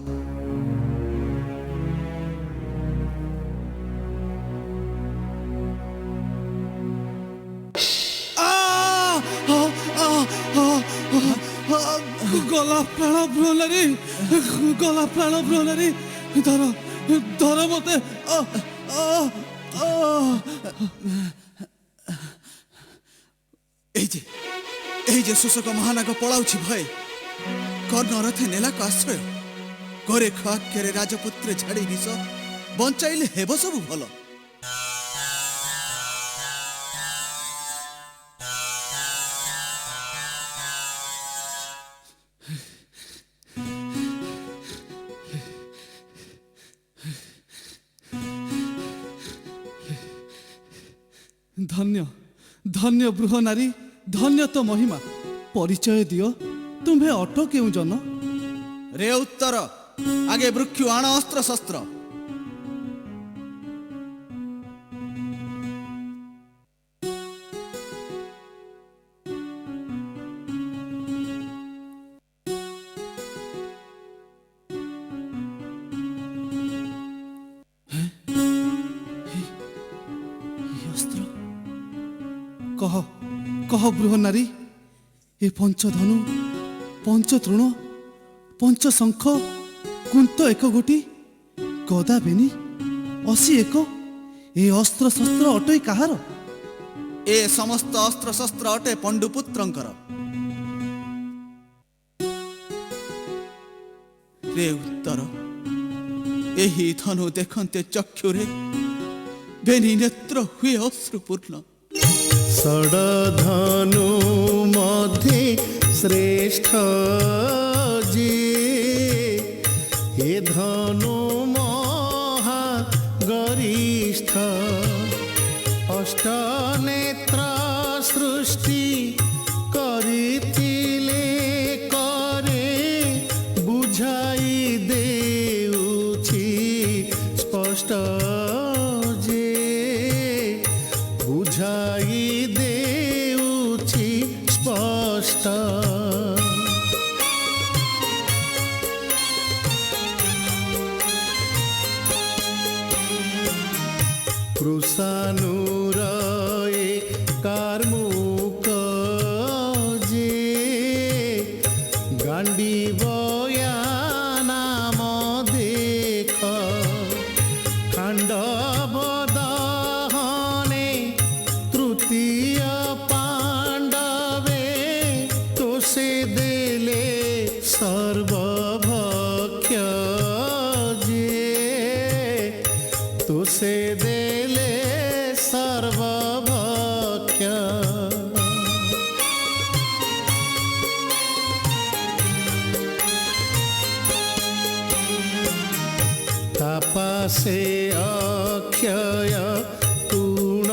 ଗଲା ପ୍ରାଣ ବ୍ରହ୍ମଚାରୀ, ଗଲା ପ୍ରାଣ ବ୍ରହ୍ମଚାରୀ, ଧର ଧର ମତେ। এই যে শোষক মহানাগ পলাউছি ভয়ে, কর্ণরথে নেলাক আশ্রয়, করে খাক্যরে রাজপুত্রে ঝাড়ি বিষ, বঞ্চাইলে হেব সবু ভাল। ଧନ୍ୟ ଧନ୍ୟ ବୃହ ନାରୀ, ଧନ୍ୟ ତ ମହିମା। ପରିଚୟ ଦିଅ, ତୁମ୍ଭେ ଅଟ କେଉଁ ଜନ? রে উত্তর, আগে বৃক্ষু আণ অস্ত্র শস্ত্র। কহ কহ বৃহ নারী, এ পঞ্চধনু, পঞ্চতৃণ, পঞ্চশঙ্খ, কুন্ত এক গোটি, গদা বেনি, অসি এক, এ অস্ত্র শস্ত্র অটই কাহার? এ সমস্ত অস্ত্র শস্ত্র অটে পণ্ডুপুত্রঙ্কর। রে উত্তর, ଏହି ଧନୁ ଦେଖନ୍ତେ ଚକ୍ଷୁରେ, ବେନି ନେତ୍ର ହୁଏ ଅଶ୍ରୁପୂର୍ଣ୍ଣ। ଷଡ଼ଧନୁ ମଧ୍ୟେ ଶ୍ରେଷ୍ଠ ଯିଏ, ଏ ଧନୁ ମହା ଗରିଷ୍ଠ, ଅଷ୍ଟନେତ୍ର ସୃଷ୍ଟି କରିଥିଲେ କରେ, ବୁଝାଇ ଦେଉଛି ସ୍ପଷ୍ଟ ଯେ, ବୁଝାଇ ଦେଉଛି ସ୍ପଷ୍ଟ। କୃଷାନୁର ଏ କାର୍ମୁକ ଯେ, ଗାଣ୍ଡିବୟା ନାମ ଦେଖ, ଖାଣ୍ଡବ ଦହନେ ତୃତୀୟ ପାଣ୍ଡବେ, ତୋଷେ ଦେଲେ ସର୍ବଭକ୍ଷ ଯେ, ତୋଷେ ଦେଲେ ସର୍ବଭକ୍ଷ। ତାପାସେ ଅକ୍ଷୟ ତୁଣ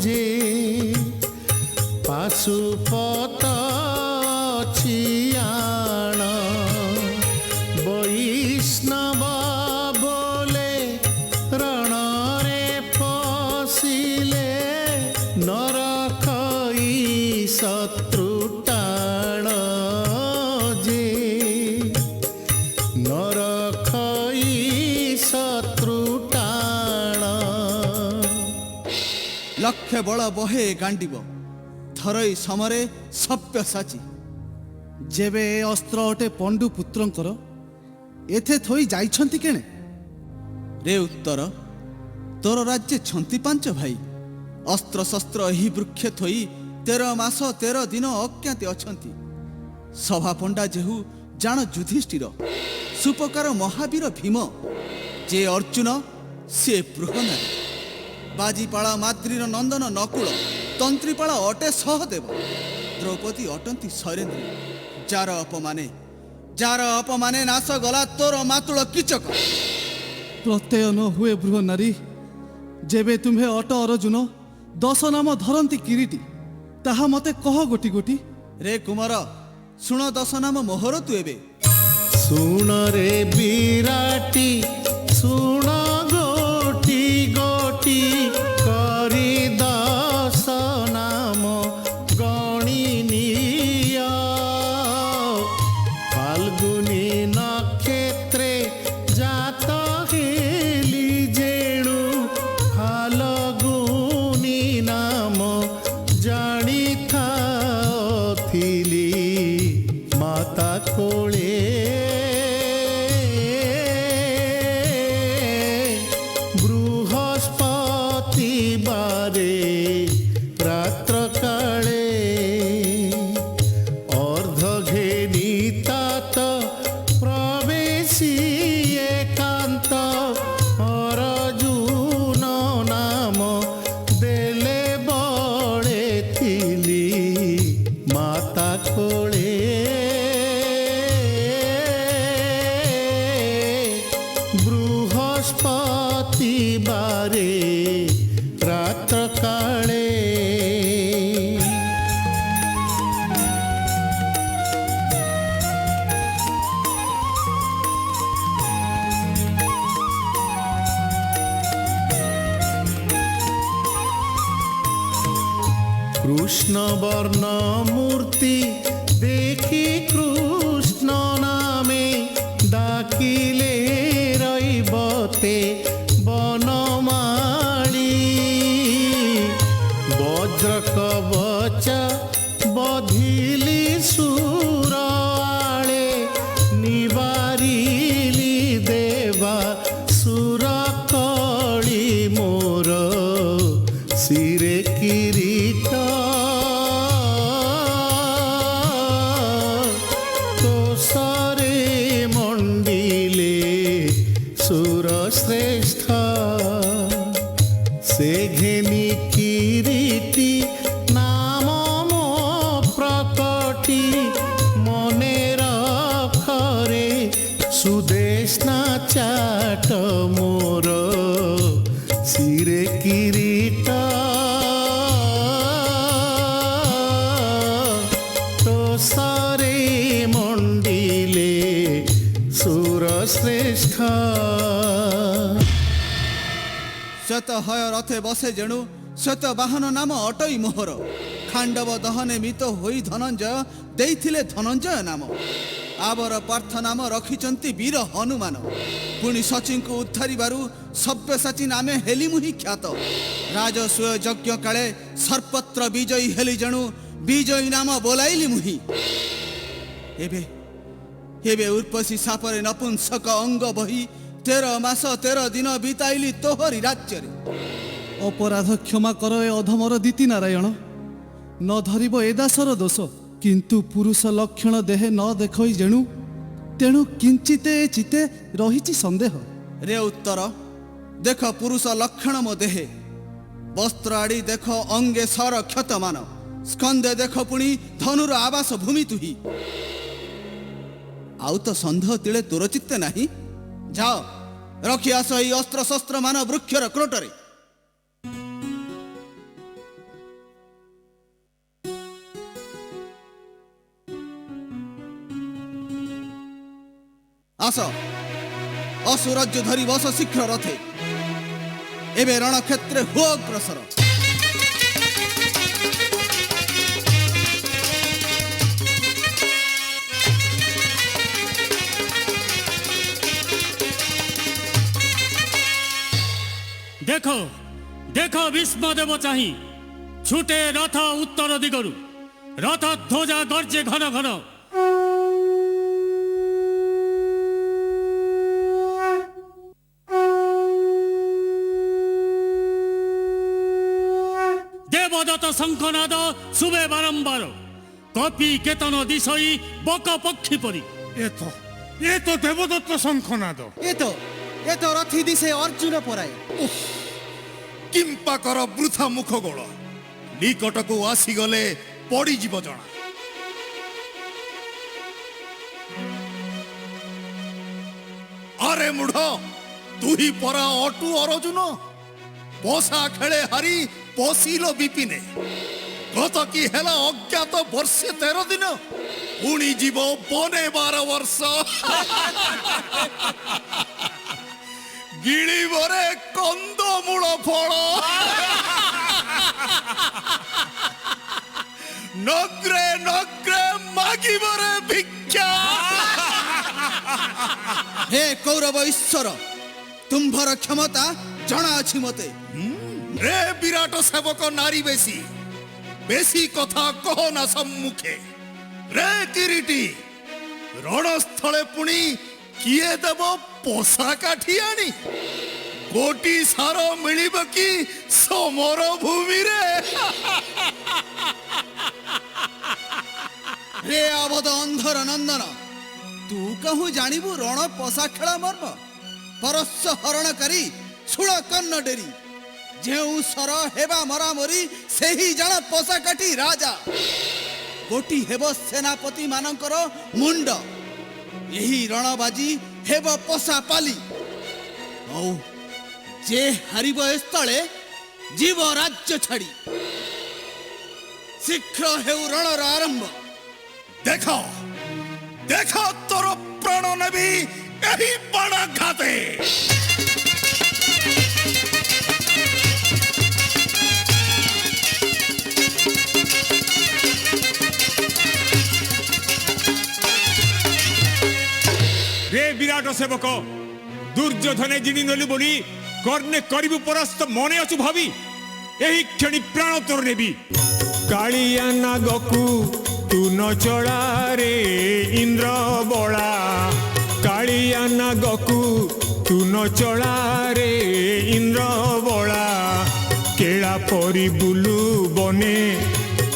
ଯେ, ପାଶୁପତ ଛିଆଣ, ବୈଷ୍ଣବ ବୋଲେ ରଣରେ ପଶିଲେ, ନରଖଇ ଶତ୍ରୁ ଟାଣ ଯେ, ନରଖଇ ଶତ୍ରୁ ଟାଣ। লক্ষ্যে বড় বহে গাণ্ডিব, ধরই সমরে সভ্য সাচি। ଯେବେ ଏ ଅସ୍ତ୍ର ଅଟେ ପଣ୍ଡୁ ପୁତ୍ରଙ୍କର, ଏଥେ ଥୋଇ ଯାଇଛନ୍ତି କେଣେ? রে উত্তর, তোর রাজ্যে ছন্তি পাঞ্চ ভাই, অস্ত্র শস্ত্র এই বৃক্ষে থই 13 মাস 13 দিন অজ্ঞাতে অছন্তি। সভা পণ্ডা যেহু ଜାଣ ଯୁଧିଷ୍ଠିର, ସୁପକାର ମହାବୀର ଭୀମ, ଯେ ଅର୍ଜୁନ ସେ ବୃହନାରୀ, ବାଜିପାଳ ମାଦ୍ରୀର ନନ୍ଦନ ନକୁଳ, ତନ୍ତ୍ରୀପାଳ ଅଟେ ସହଦେବ, ଦ୍ରୌପଦୀ ଅଟନ୍ତି ଶୈରେନ୍ଦ୍ରୀ, ଯାର ଅପମାନେ ନାଶ ଗଲା ତୋର ମାତୁଳ କିଚକ। ପ୍ରତ୍ୟୟ ନ ହୁଏ ବୃହନାରୀ, ଯେବେ ତୁମ୍ଭେ ଅଟ ଅରଜୁନ, 10 ନାମ ଧରନ୍ତି କିରୀଟି, ତାହା ମତେ କହ ଗୋଟି ଗୋଟି। ରେ କୁମାର, ଶୁଣ 10 ନାମ ମୋହର ତୁ ଏବେ। ଶୁଣ ରେ ବିରାଟି, ଶୁଣ ଗୋଟି ଗୋଟି କରି 10 ନାମ ଗଣି ନିଅ। ফাল্গুনী নক্ষত্রে জাত হেলি যেণু ফাল্গুনী নাম জানি থাইলি মাতা কোলে। বৃহস্পতি বারে রাত্র কালে অর্ধ ঘেনি তাত প্রবেশী একান্ত অরজুন নাম দেলে বড়ে থিলি মাতা কোলে। বৃহস্পতি বারে রাত্র কালে কৃষ্ণ বর্ণ মূর্তি দেখি কৃষ্ণ নামে ডাকিলে রইবতে বনমালী। বজ্র কবচ বধিলি সুর আলে নিবারিলি দেবা সুর কলি মোর শিরে কিরীট। তোষরে মন্ডিলে সুর শ্রেষ্ঠ, সে ঘেনি কিরীটি নাম মো প্রকটি। মনে রখরে সুদেশনা চাট মোর শিরে কিরীট। তোষরে মন্ডিলে সুর শ্রেষ্ঠ। শ্বেত হয় রথে বসে যেণু শ্বেত বাহন নাম অটই মোহর। খাণ্ডব দহনে মিত ହୋଇ ଧନଞ୍ଜୟ ଦେଇଥିଲେ ଧନଞ୍ଜୟ ନାମ। ଆବର ପାର୍ଥ ନାମ ରଖିଛନ୍ତି ବୀର ହନୁମାନ। ପୁଣି ସଚିଙ୍କୁ ଉଦ୍ଧାରିବାରୁ ସବ୍ୟସାଚୀ ନାମେ ହେଲି ମୁହିଁ ଖ୍ୟାତ। ରାଜସ୍ୱୟ ଯଜ୍ଞ କାଳେ ସର୍ବତ୍ର ବିଜୟୀ ହେଲି ଯେଣୁ ବିଜୟୀ ନାମ ବୋଲାଇଲି ମୁହିଁ। ଏବେ ଉର୍ବଶୀ ସାପରେ ନପୁଂସକ ଅଙ୍ଗ ବହି 13 ମାସ 13 ଦିନ ବିତାଇଲି ତୋହରି ରାଜ୍ୟରେ। ଅପରାଧ କ୍ଷମା କର ଏ ଅଧମର ଦିତି ନାରାୟଣ, ନ ଧରିବ ଏ ଦାସର ଦୋଷ। କିନ୍ତୁ ପୁରୁଷ ଲକ୍ଷଣ ଦେହେ ନ ଦେଖଇ ଯେଣୁ, ତେଣୁ କିଞ୍ଚିତେ ଚିତେ ରହିଛି ସନ୍ଦେହ। ରେ ଉତ୍ତର, ଦେଖ ପୁରୁଷ ଲକ୍ଷଣ ମୋ ଦେହେ। ବସ୍ତ୍ର ଆଡ଼ି ଦେଖ ଅଙ୍ଗେ ସର କ୍ଷତମାନ। ସ୍କନ୍ଧେ ଦେଖ ପୁଣି ଧନୁର ଆବାସ ଭୂମି ତୁହି। ଆଉ ତ ସନ୍ଦେହ ତିଳେ ତୋର ଚିତ୍ତେ ନାହିଁ। ଯାଅ ରଖି ଆସ ଏହି ଅସ୍ତ୍ର ଶସ୍ତ୍ର ମାନ ବୃକ୍ଷର କ୍ରୋଟରେ। ଆସ ଅସୁରଜ୍ୟ ଧରି ବସ ଶୀଘ୍ର ରଥେ। ଏବେ ରଣକ୍ଷେତ୍ରେ ହୁଅ ଅଗ୍ରସର। ଦେଖ ଦେଖ ଭୀଷ୍ମ ଦେବ ଚାହିଁ ଛୁଟେ ରଥ ଉତ୍ତର ଦିଗରୁ। ରଥ ଧ୍ୱଜା ଗର୍ଜେ ଘନ ଘନ। ଦେବଦତ୍ତ ଶଙ୍ଖନାଦ ଶୁଭେ ବାରମ୍ବାର। କପି କେତନ ଦିଶଇ ବକ ପକ୍ଷୀ ପରି। এ তো দেবদত্ত শঙ্খনাদ। এ তো রথি দিছে অর্জুন পরায়। কিম্পা কর বৃথা মুখ গোଳ নিকটକୁ ଆସିଗଲେ ପଡ଼ିଯିବ ଜଣା। আরে মূঢ় তুই পরা অটু অরজুন পশা খেলে হারি পশিল বিপিনে গত কি হেলা অজ্ঞাত বর্ষে 13 দিন পুଣି জীব বনে 12 ବର୍ଷ গিଳିবরে কন্দমূଳ ফଳ নগ্রে নগ্রে মাগিবরে ভিক্ষা। হে কৌরব ঈশ্বর তুম্ভর ক্ষমতা জনা ଅଛି মতে। রে বিরাট সেবক নারী বেশি বেশি কথা কহ না সম্মুখে। রে কিরিটি রণস্থলে পুଣି কিଏ দেব পশা কাঠি আনি কোটি সার মিলিব কি সমর ভূমিরে। রে অবধ অন্ধর নন্দন তু কহু জানিবু রণ পশা খেଳ মର୍ମ ପରସ୍ୟ ହରଣକାରୀ ଶୂଳ କର୍ଣ୍ଣ ଡେରି ଯେଉଁ ସର ହେବା ମରାମରି ସେହି ଜଣ ପଶା କାଟି ରାଜା ଗୋଟି ହେବ ସେନାପତି ମାନଙ୍କର ମୁଣ୍ଡ ଏହି ରଣବାଜି ହେବ ପଶା ପାଲି ଆଉ ଯେ ହାରିବ ଏ ସ୍ଥଳେ ଜୀବ ରାଜ୍ୟ ଛାଡ଼ି ଶୀଘ୍ର ହେଉ ରଣର ଆରମ୍ଭ। দেখ দেখ তোর প্রাণ নেবি এই বাণাঘাতে। রে বিরাট সেবক দুর্যোধনে জিনি নলি বলি কর্ণে করিবু পরাস্ত মনে অছু ভাবি এই ক্ষণি প্রাণ তোর নেবি। কালিয়া নাগকু তু ন চড়া রে ইন্দ্র বলা কালিয়া নাগকু তু ন চড়া রে ইন্দ্র বলা কেলা পরি বুলু বনে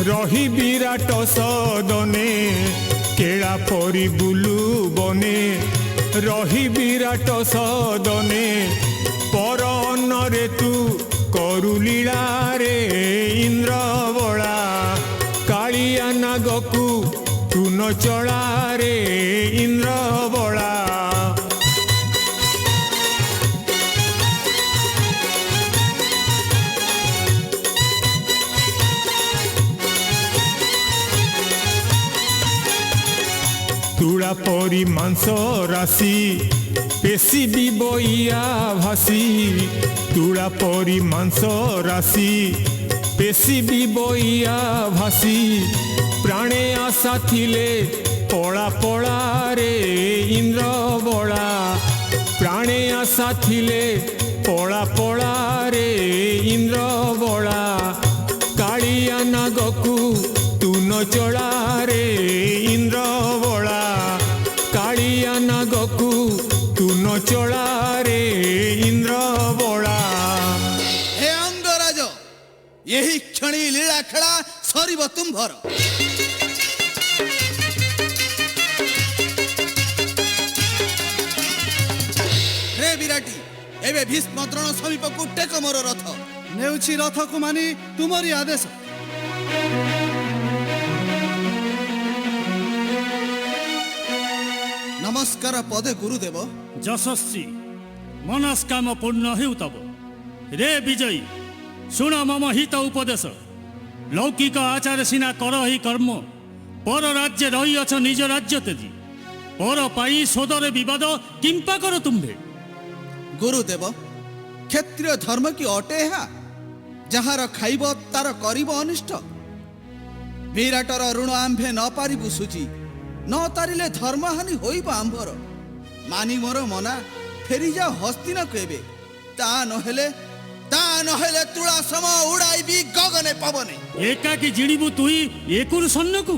রহি বিরাট সদনে কেলা পরি বুলু বনে রহি বিরাট সদনে পর অন্নরে তু করু লীলা রে ইন্দ্র বলা কালিয়া নাগকু তু ন চড়া রে ইন্দ্র বলা। তুড়া পরি মাংস রাশি পেশি বইয়া ভাসি তুড়া পরি মাংস রাশি পেশি বইয়া ভাসি প্রাণে আশা থিলে পড়া পড়া রে ইন্দ্র বলা প্রাণে আশা থিলে পড়া পড়া রে ইন্দ্র বলা কালিয়া নাগকু তু ন চড়া রে ইন্দ্র বলা কালিয়া নাগকু তু ন চড়া রে ইন্দ্র বলা। হে অঙ্গরাজ ଏହି କ୍ଷଣି ଲୀଳା ଖେଳା ସରିବ ତୁମ୍ଭର। ରେ ବିରାଟି ଏବେ ଭୀଷ୍ମ ଦ୍ରୋଣ ସମୀପକୁ ଟେକ ମୋର ରଥ। ନେଉଛି ରଥକୁ ମାନି ତୁମରି ଆଦେଶ। ନମସ୍କାର ପଦେ ଗୁରୁଦେବ। ଯଶସ୍ୱୀ ମନସ୍କାମ ପୂର୍ଣ୍ଣ ହେଉ ତବ। ରେ ବିଜୟୀ ଶୁଣ ମମ ହିତ ଉପଦେଶ ଲୌକିକ ଆଚାର ସିନା କର ହି କର୍ମ ପର ରାଜ୍ୟ ରହିଅଛ ନିଜ ରାଜ୍ୟ ତେଜି ପର ପାଇଁ ସୋଦରେ ବିବାଦ କିମ୍ପା କର ତୁମ୍ଭେ। ଗୁରୁଦେବ କ୍ଷତ୍ରିୟ ଧର୍ମ କି ଅଟେ ଏହା ଯାହାର ଖାଇବ ତାର କରିବ ଅନିଷ୍ଟ। ବିରାଟର ଋଣ ଆମ୍ଭେ ନ ପାରିବୁ ସୁଝି ନ ତାରିଲେ ଧର୍ମହାନି ହୋଇବ ଆମ୍ଭର। ମାନି ମୋର ମନା ଫେରିଯାଅ ହସ୍ତିନକୁ ଏବେ ତା ନହେଲେ ତୁଳା ସମ ଉଡ଼ାଇବି ଗଗନେ ପବନେ। ଏକାକି ଜିଣିବୁ ତୁଇ ଏକୁରୁ ସନ୍ନକୁ।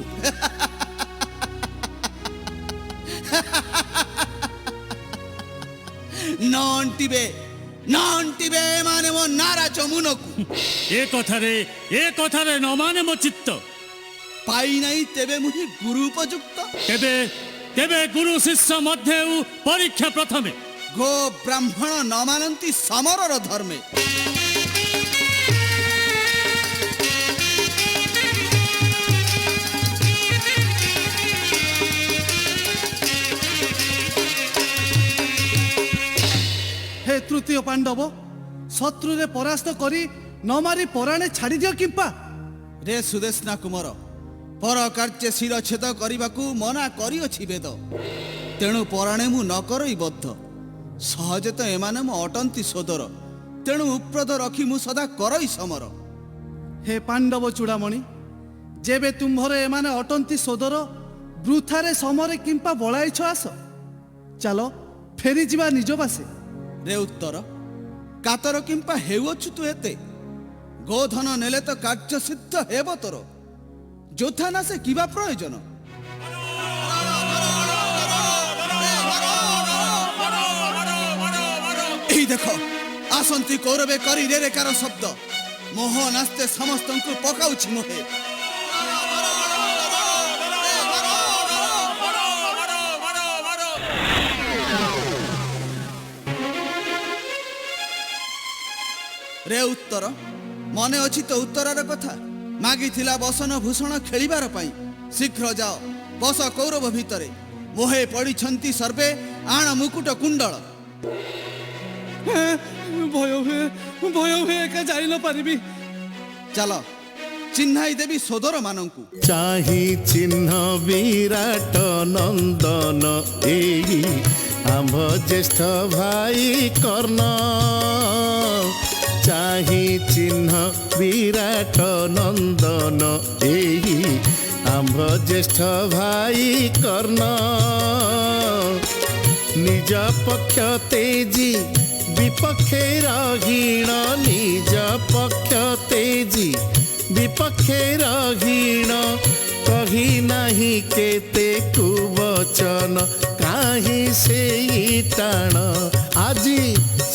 ନଣ୍ଟିବେ ମାନେ ମୋ ନାରାଜ ମୁନକୁ। ଏ କଥାରେ ନ ମାନେ ମୋ ଚିତ୍ତ। ପାଇନାହିଁ ତେବେ ମୁହିଁ ଗୁରୁ ଉପଯୁକ୍ତ। ତେବେ ଗୁରୁ ଶିଷ୍ୟ ମଧ୍ୟ ପରୀକ୍ଷା ପ୍ରଥମେ। ଗୋ ବ୍ରାହ୍ମଣ ନ ମାନନ୍ତି ସମରର ଧର୍ମେ। हे ତୃତୀୟ ପାଣ୍ଡବ, ଶତ୍ରୁରେ ପରାସ୍ତ କରି ନ ମାରି ପରାଣେ ଛାଡ଼ି ଦିଅ କିମ୍ପା। ରେ ସୁଦେଶନା କୁମାର, ପର କାର୍ଯ୍ୟ ଶିରଚ୍ଛେଦ କରିବାକୁ ମନା କରିଅଛି ବେଦ। ତେଣୁ ପରାଣେ ମୁଁ ନ କରଇ ବଦ୍ଧ। ସହଜେ ତ ଏମାନେ ମୋ ଅଟନ୍ତି ସୋଦର। ତେଣୁ ଉପ୍ରଦ ରଖି ମୁଁ ସଦା କରଇ ସମର। ହେ ପାଣ୍ଡବ ଚୂଡ଼ାମଣି, ଯେବେ ତୁମ୍ଭର ଏମାନେ ଅଟନ୍ତି ସୋଦର, ବୃଥାରେ ସମରେ କିମ୍ପା ବଳାଇଛ ଆସ। ଚାଲ ଫେରିଯିବା ନିଜ ବାସେ। ରେ ଉତ୍ତର, କାତର କିମ୍ପା ହେଉଅଛୁ ତୁ ଏତେ? ଗୋଧନ ନେଲେ ତ କାର୍ଯ୍ୟ ସିଦ୍ଧ ହେବ ତୋର। ଯୋଥା ନା ସେ କିବା ପ୍ରୟୋଜନ? ଏହି ଦେଖ ଆସନ୍ତି କୌରବେ କରି ରେରେକାର ଶବ୍ଦ। ମୋହ ନାସ୍ତେ ସମସ୍ତଙ୍କୁ ପକାଉଛି ମୋହେ। ରେ ଉତ୍ତର, ମନେ ଅଛି ତ ଉତ୍ତରର କଥା? ମାଗିଥିଲା ବସନ ଭୂଷଣ ଖେଳିବାର ପାଇଁ। ଶୀଘ୍ର ଯାଅ, ବସ କୌରବ ଭିତରେ। ମୋହେ ପଡ଼ିଛନ୍ତି ସର୍ବେ, ଆଣ ମୁକୁଟ କୁଣ୍ଡଳ। ଭୟ ହୁଏ ଏକା ଯାଇ ନ ପାରିବି। ଚାଲ ଚିହ୍ନାଇ ଦେବି ସୋଦର ମାନଙ୍କୁ। ଚାହିଁ ଚିହ୍ନ ବିରାଟ ନନ୍ଦନ ଏଇ ଆମ୍ଭ ଜ୍ୟେଷ୍ଠ ଭାଇ କର୍ଣ୍ଣ। ଚାହିଁ ଚିହ୍ନ ବିରାଟ ନନ୍ଦନ ଏଇ ଆମ୍ଭ ଜ୍ୟେଷ୍ଠ ଭାଇ କର୍ଣ୍ଣ। ନିଜ ପକ୍ଷ ତେଜି ବିପକ୍ଷେ ରହୀଣ। ନିଜ ପକ୍ଷ ତେଜି ବିପକ୍ଷେ ରହୀଣ। କହି ନାହିଁ କେତେ କୁବଚନ, କାହିଁ ସେଇ ଟାଣ। ଆଜି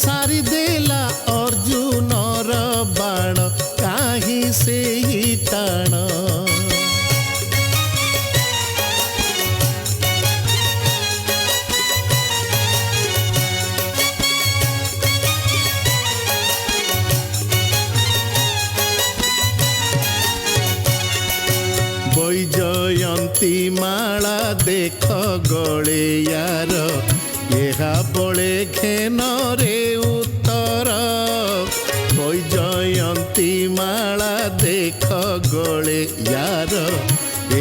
ସାରିଦେଲା ଅର୍ଜୁନର ବାଣ, କାହିଁ ସେଇ ଟାଣ। ବୈଜୟନ୍ତୀ ମାଳା ଦେଖ ଗଳେ ୟାର, ଏହା ବଳେ ଘେନରେ ଉତ୍ତର। ବୈଜୟନ୍ତୀ ମାଳା ଦେଖ ଗଳେ ୟାର,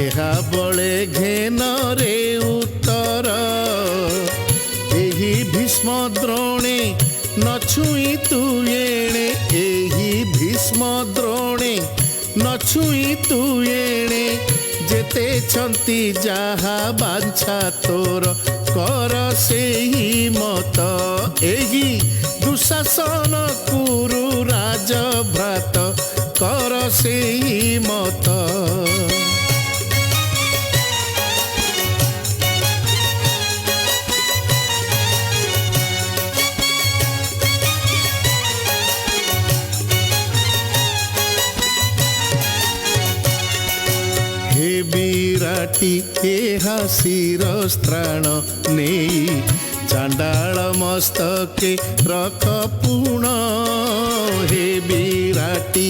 ଏହା ବଳେ ଘେନରେ ଉତ୍ତର। ଏହି ଭୀଷ୍ମ ଦ୍ରୋଣେ ନ ଛୁଇଁ ତୁ ଏଣେ। ଏହି ଭୀଷ୍ମ ଦ୍ରୋଣେ ନ ଛୁଇଁ ତୁ ଏଣେ। ଯେତେ ଛନ୍ତି ଯାହା ବାଞ୍ଛା ତୋର, କର ସେହି ମତ। ଏହି ଦୁଃଶାସନ କୁରୁ ରାଜଭ୍ରାତ, କର ସେହି ମତ। हे ବିରାଟି ଏହା ଶିରସ୍ତ୍ରାଣ ନେଇ, ଚାଣ୍ଡାଳ ମସ୍ତକେ ରଖ ପୁଣ। ହେ ବିରାଟି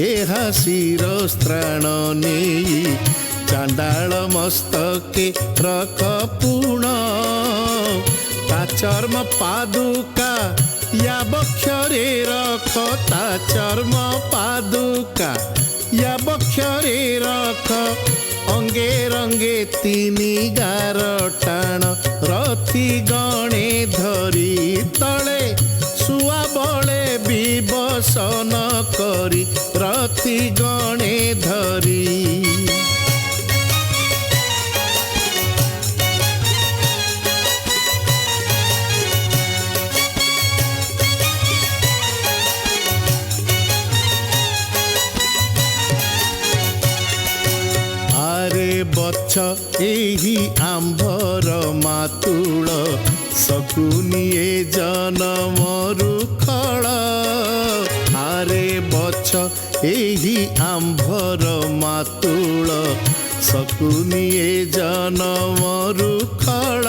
ଏହା ଶିରସ୍ତ୍ରାଣ ନେଇ, ଚାଣ୍ଡାଳ ମସ୍ତକେ ରଖ ପୁଣ। ତା ଚର୍ମ ପାଦୁକା ୟା ବକ୍ଷରେ ରଖ। ତା ଚର୍ମ ପାଦୁକା ୟା ବକ୍ଷରେ ରଖ। ଅଙ୍ଗେ ରଙ୍ଗେ ତିନି ଗାର ଟାଣ, ରଥି ଗଣେ ଧରି ତଳେ ଶୁଆ ବଳେ ବିବସନ କରି। ରଥି ଗଣେ ଧରି ବଛ ଏହି ଆମ୍ଭର ମାତୁଳ। ଶକୁନିଏ ଜନମରୁ ଖଳ। ଆରେ ବଛ ଏହି ଆମ୍ଭର ମାତୁଳ। ଶକୁନିଏ ଜନମରୁ ଖଳ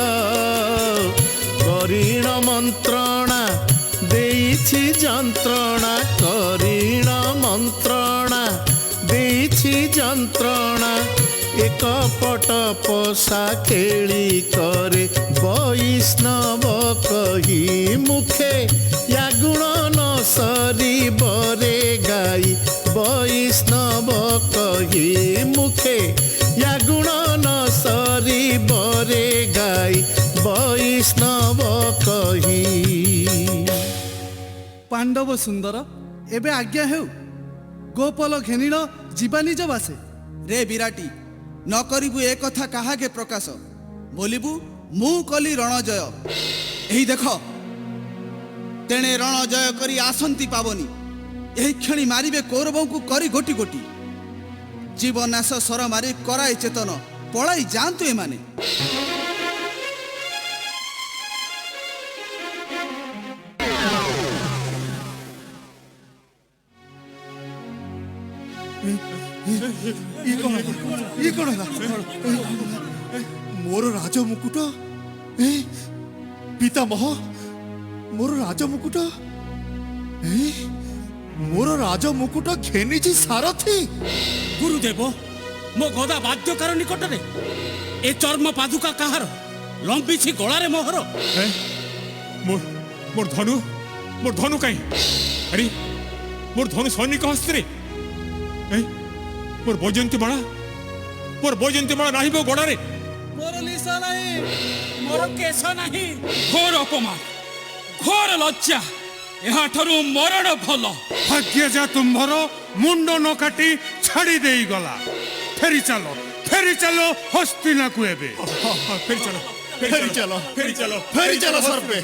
କରିଣ ମନ୍ତ୍ରଣା ଦେଇଛି ଯନ୍ତ୍ରଣା କରିଣ ମନ୍ତ୍ରଣା ଦେଇଛି ଯନ୍ତ୍ରଣା ଏକ ପଟ ପୋଷା ଖେଳି କରେ ବୈଷ୍ଣବ କହି ମୁଖେ ୟା ଗୁଣ ନ ସରିବରେ ଗାଇ ବୈଷ୍ଣବ କହି ମୁଖେ ୟା ଗୁଣ ନ ସରିବରେ ଗାଇ ବୈଷ୍ଣବ କହି। ପାଣ୍ଡବ ସୁନ୍ଦର ଏବେ ଆଜ୍ଞା ହେଉ ଗୋପଲ ଘେନିଳ ଯିବା ନିଜ ବାସେ। ରେ ବିରାଟି ନ କରିବୁ ଏ କଥା କାହାକେ ପ୍ରକାଶ ବୋଲିବୁ ମୁଁ କଲି ରଣଜୟ। ଏହି ଦେଖ ତେଣେ ରଣଜୟ କରି ଆସନ୍ତି ପାବନି ଏହି କ୍ଷଣି ମାରିବେ କୌରବଙ୍କୁ କରି ଗୋଟି ଗୋଟି ଜୀବନାଶ ସର ମାରି କରାଇ ଚେତନ ପଳାଇ ଯାଆନ୍ତୁ ଏମାନେ। ମୋର ରାଜ ମୁକୁଟ ପିତାମହ ମୋର ରାଜ ମୁକୁଟ ମୋର ରାଜ ମୁକୁଟ ଘେନିଛି ସାରଥି। ଗୁରୁଦେବ ମୋ ଗଦା ବାଦ୍ୟକାର ନିକଟରେ ଏ ଚର୍ମ ପାଦୁକା କାହାର ଲମ୍ବିଛି ଗଳାରେ ମୋହର। মোর ধনু কাই আরে মোর ধনু সৈনিক হস্তে মোর বৈজয়ন্তী মালা নাহিব গোড়ারে। ମୋର ଲିସ ନାହିଁ ମୋର କେଶ ନାହିଁ। ଘୋର ଅପମାନ ଘୋର ଲଜ୍ଜା ଏହାଠାରୁ ମରଣ ଭଲ। ଭାଗ୍ୟ ଯା ତୁମ୍ଭର ମୁଣ୍ଡ ନ କାଟି ଛାଡ଼ି ଦେଇଗଲା। ଫେରି ଚାଲ ହସ୍ତିନାକୁ ଏବେ। ফেরি চলো ଫେରି ଚାଲ ସର୍ପେ।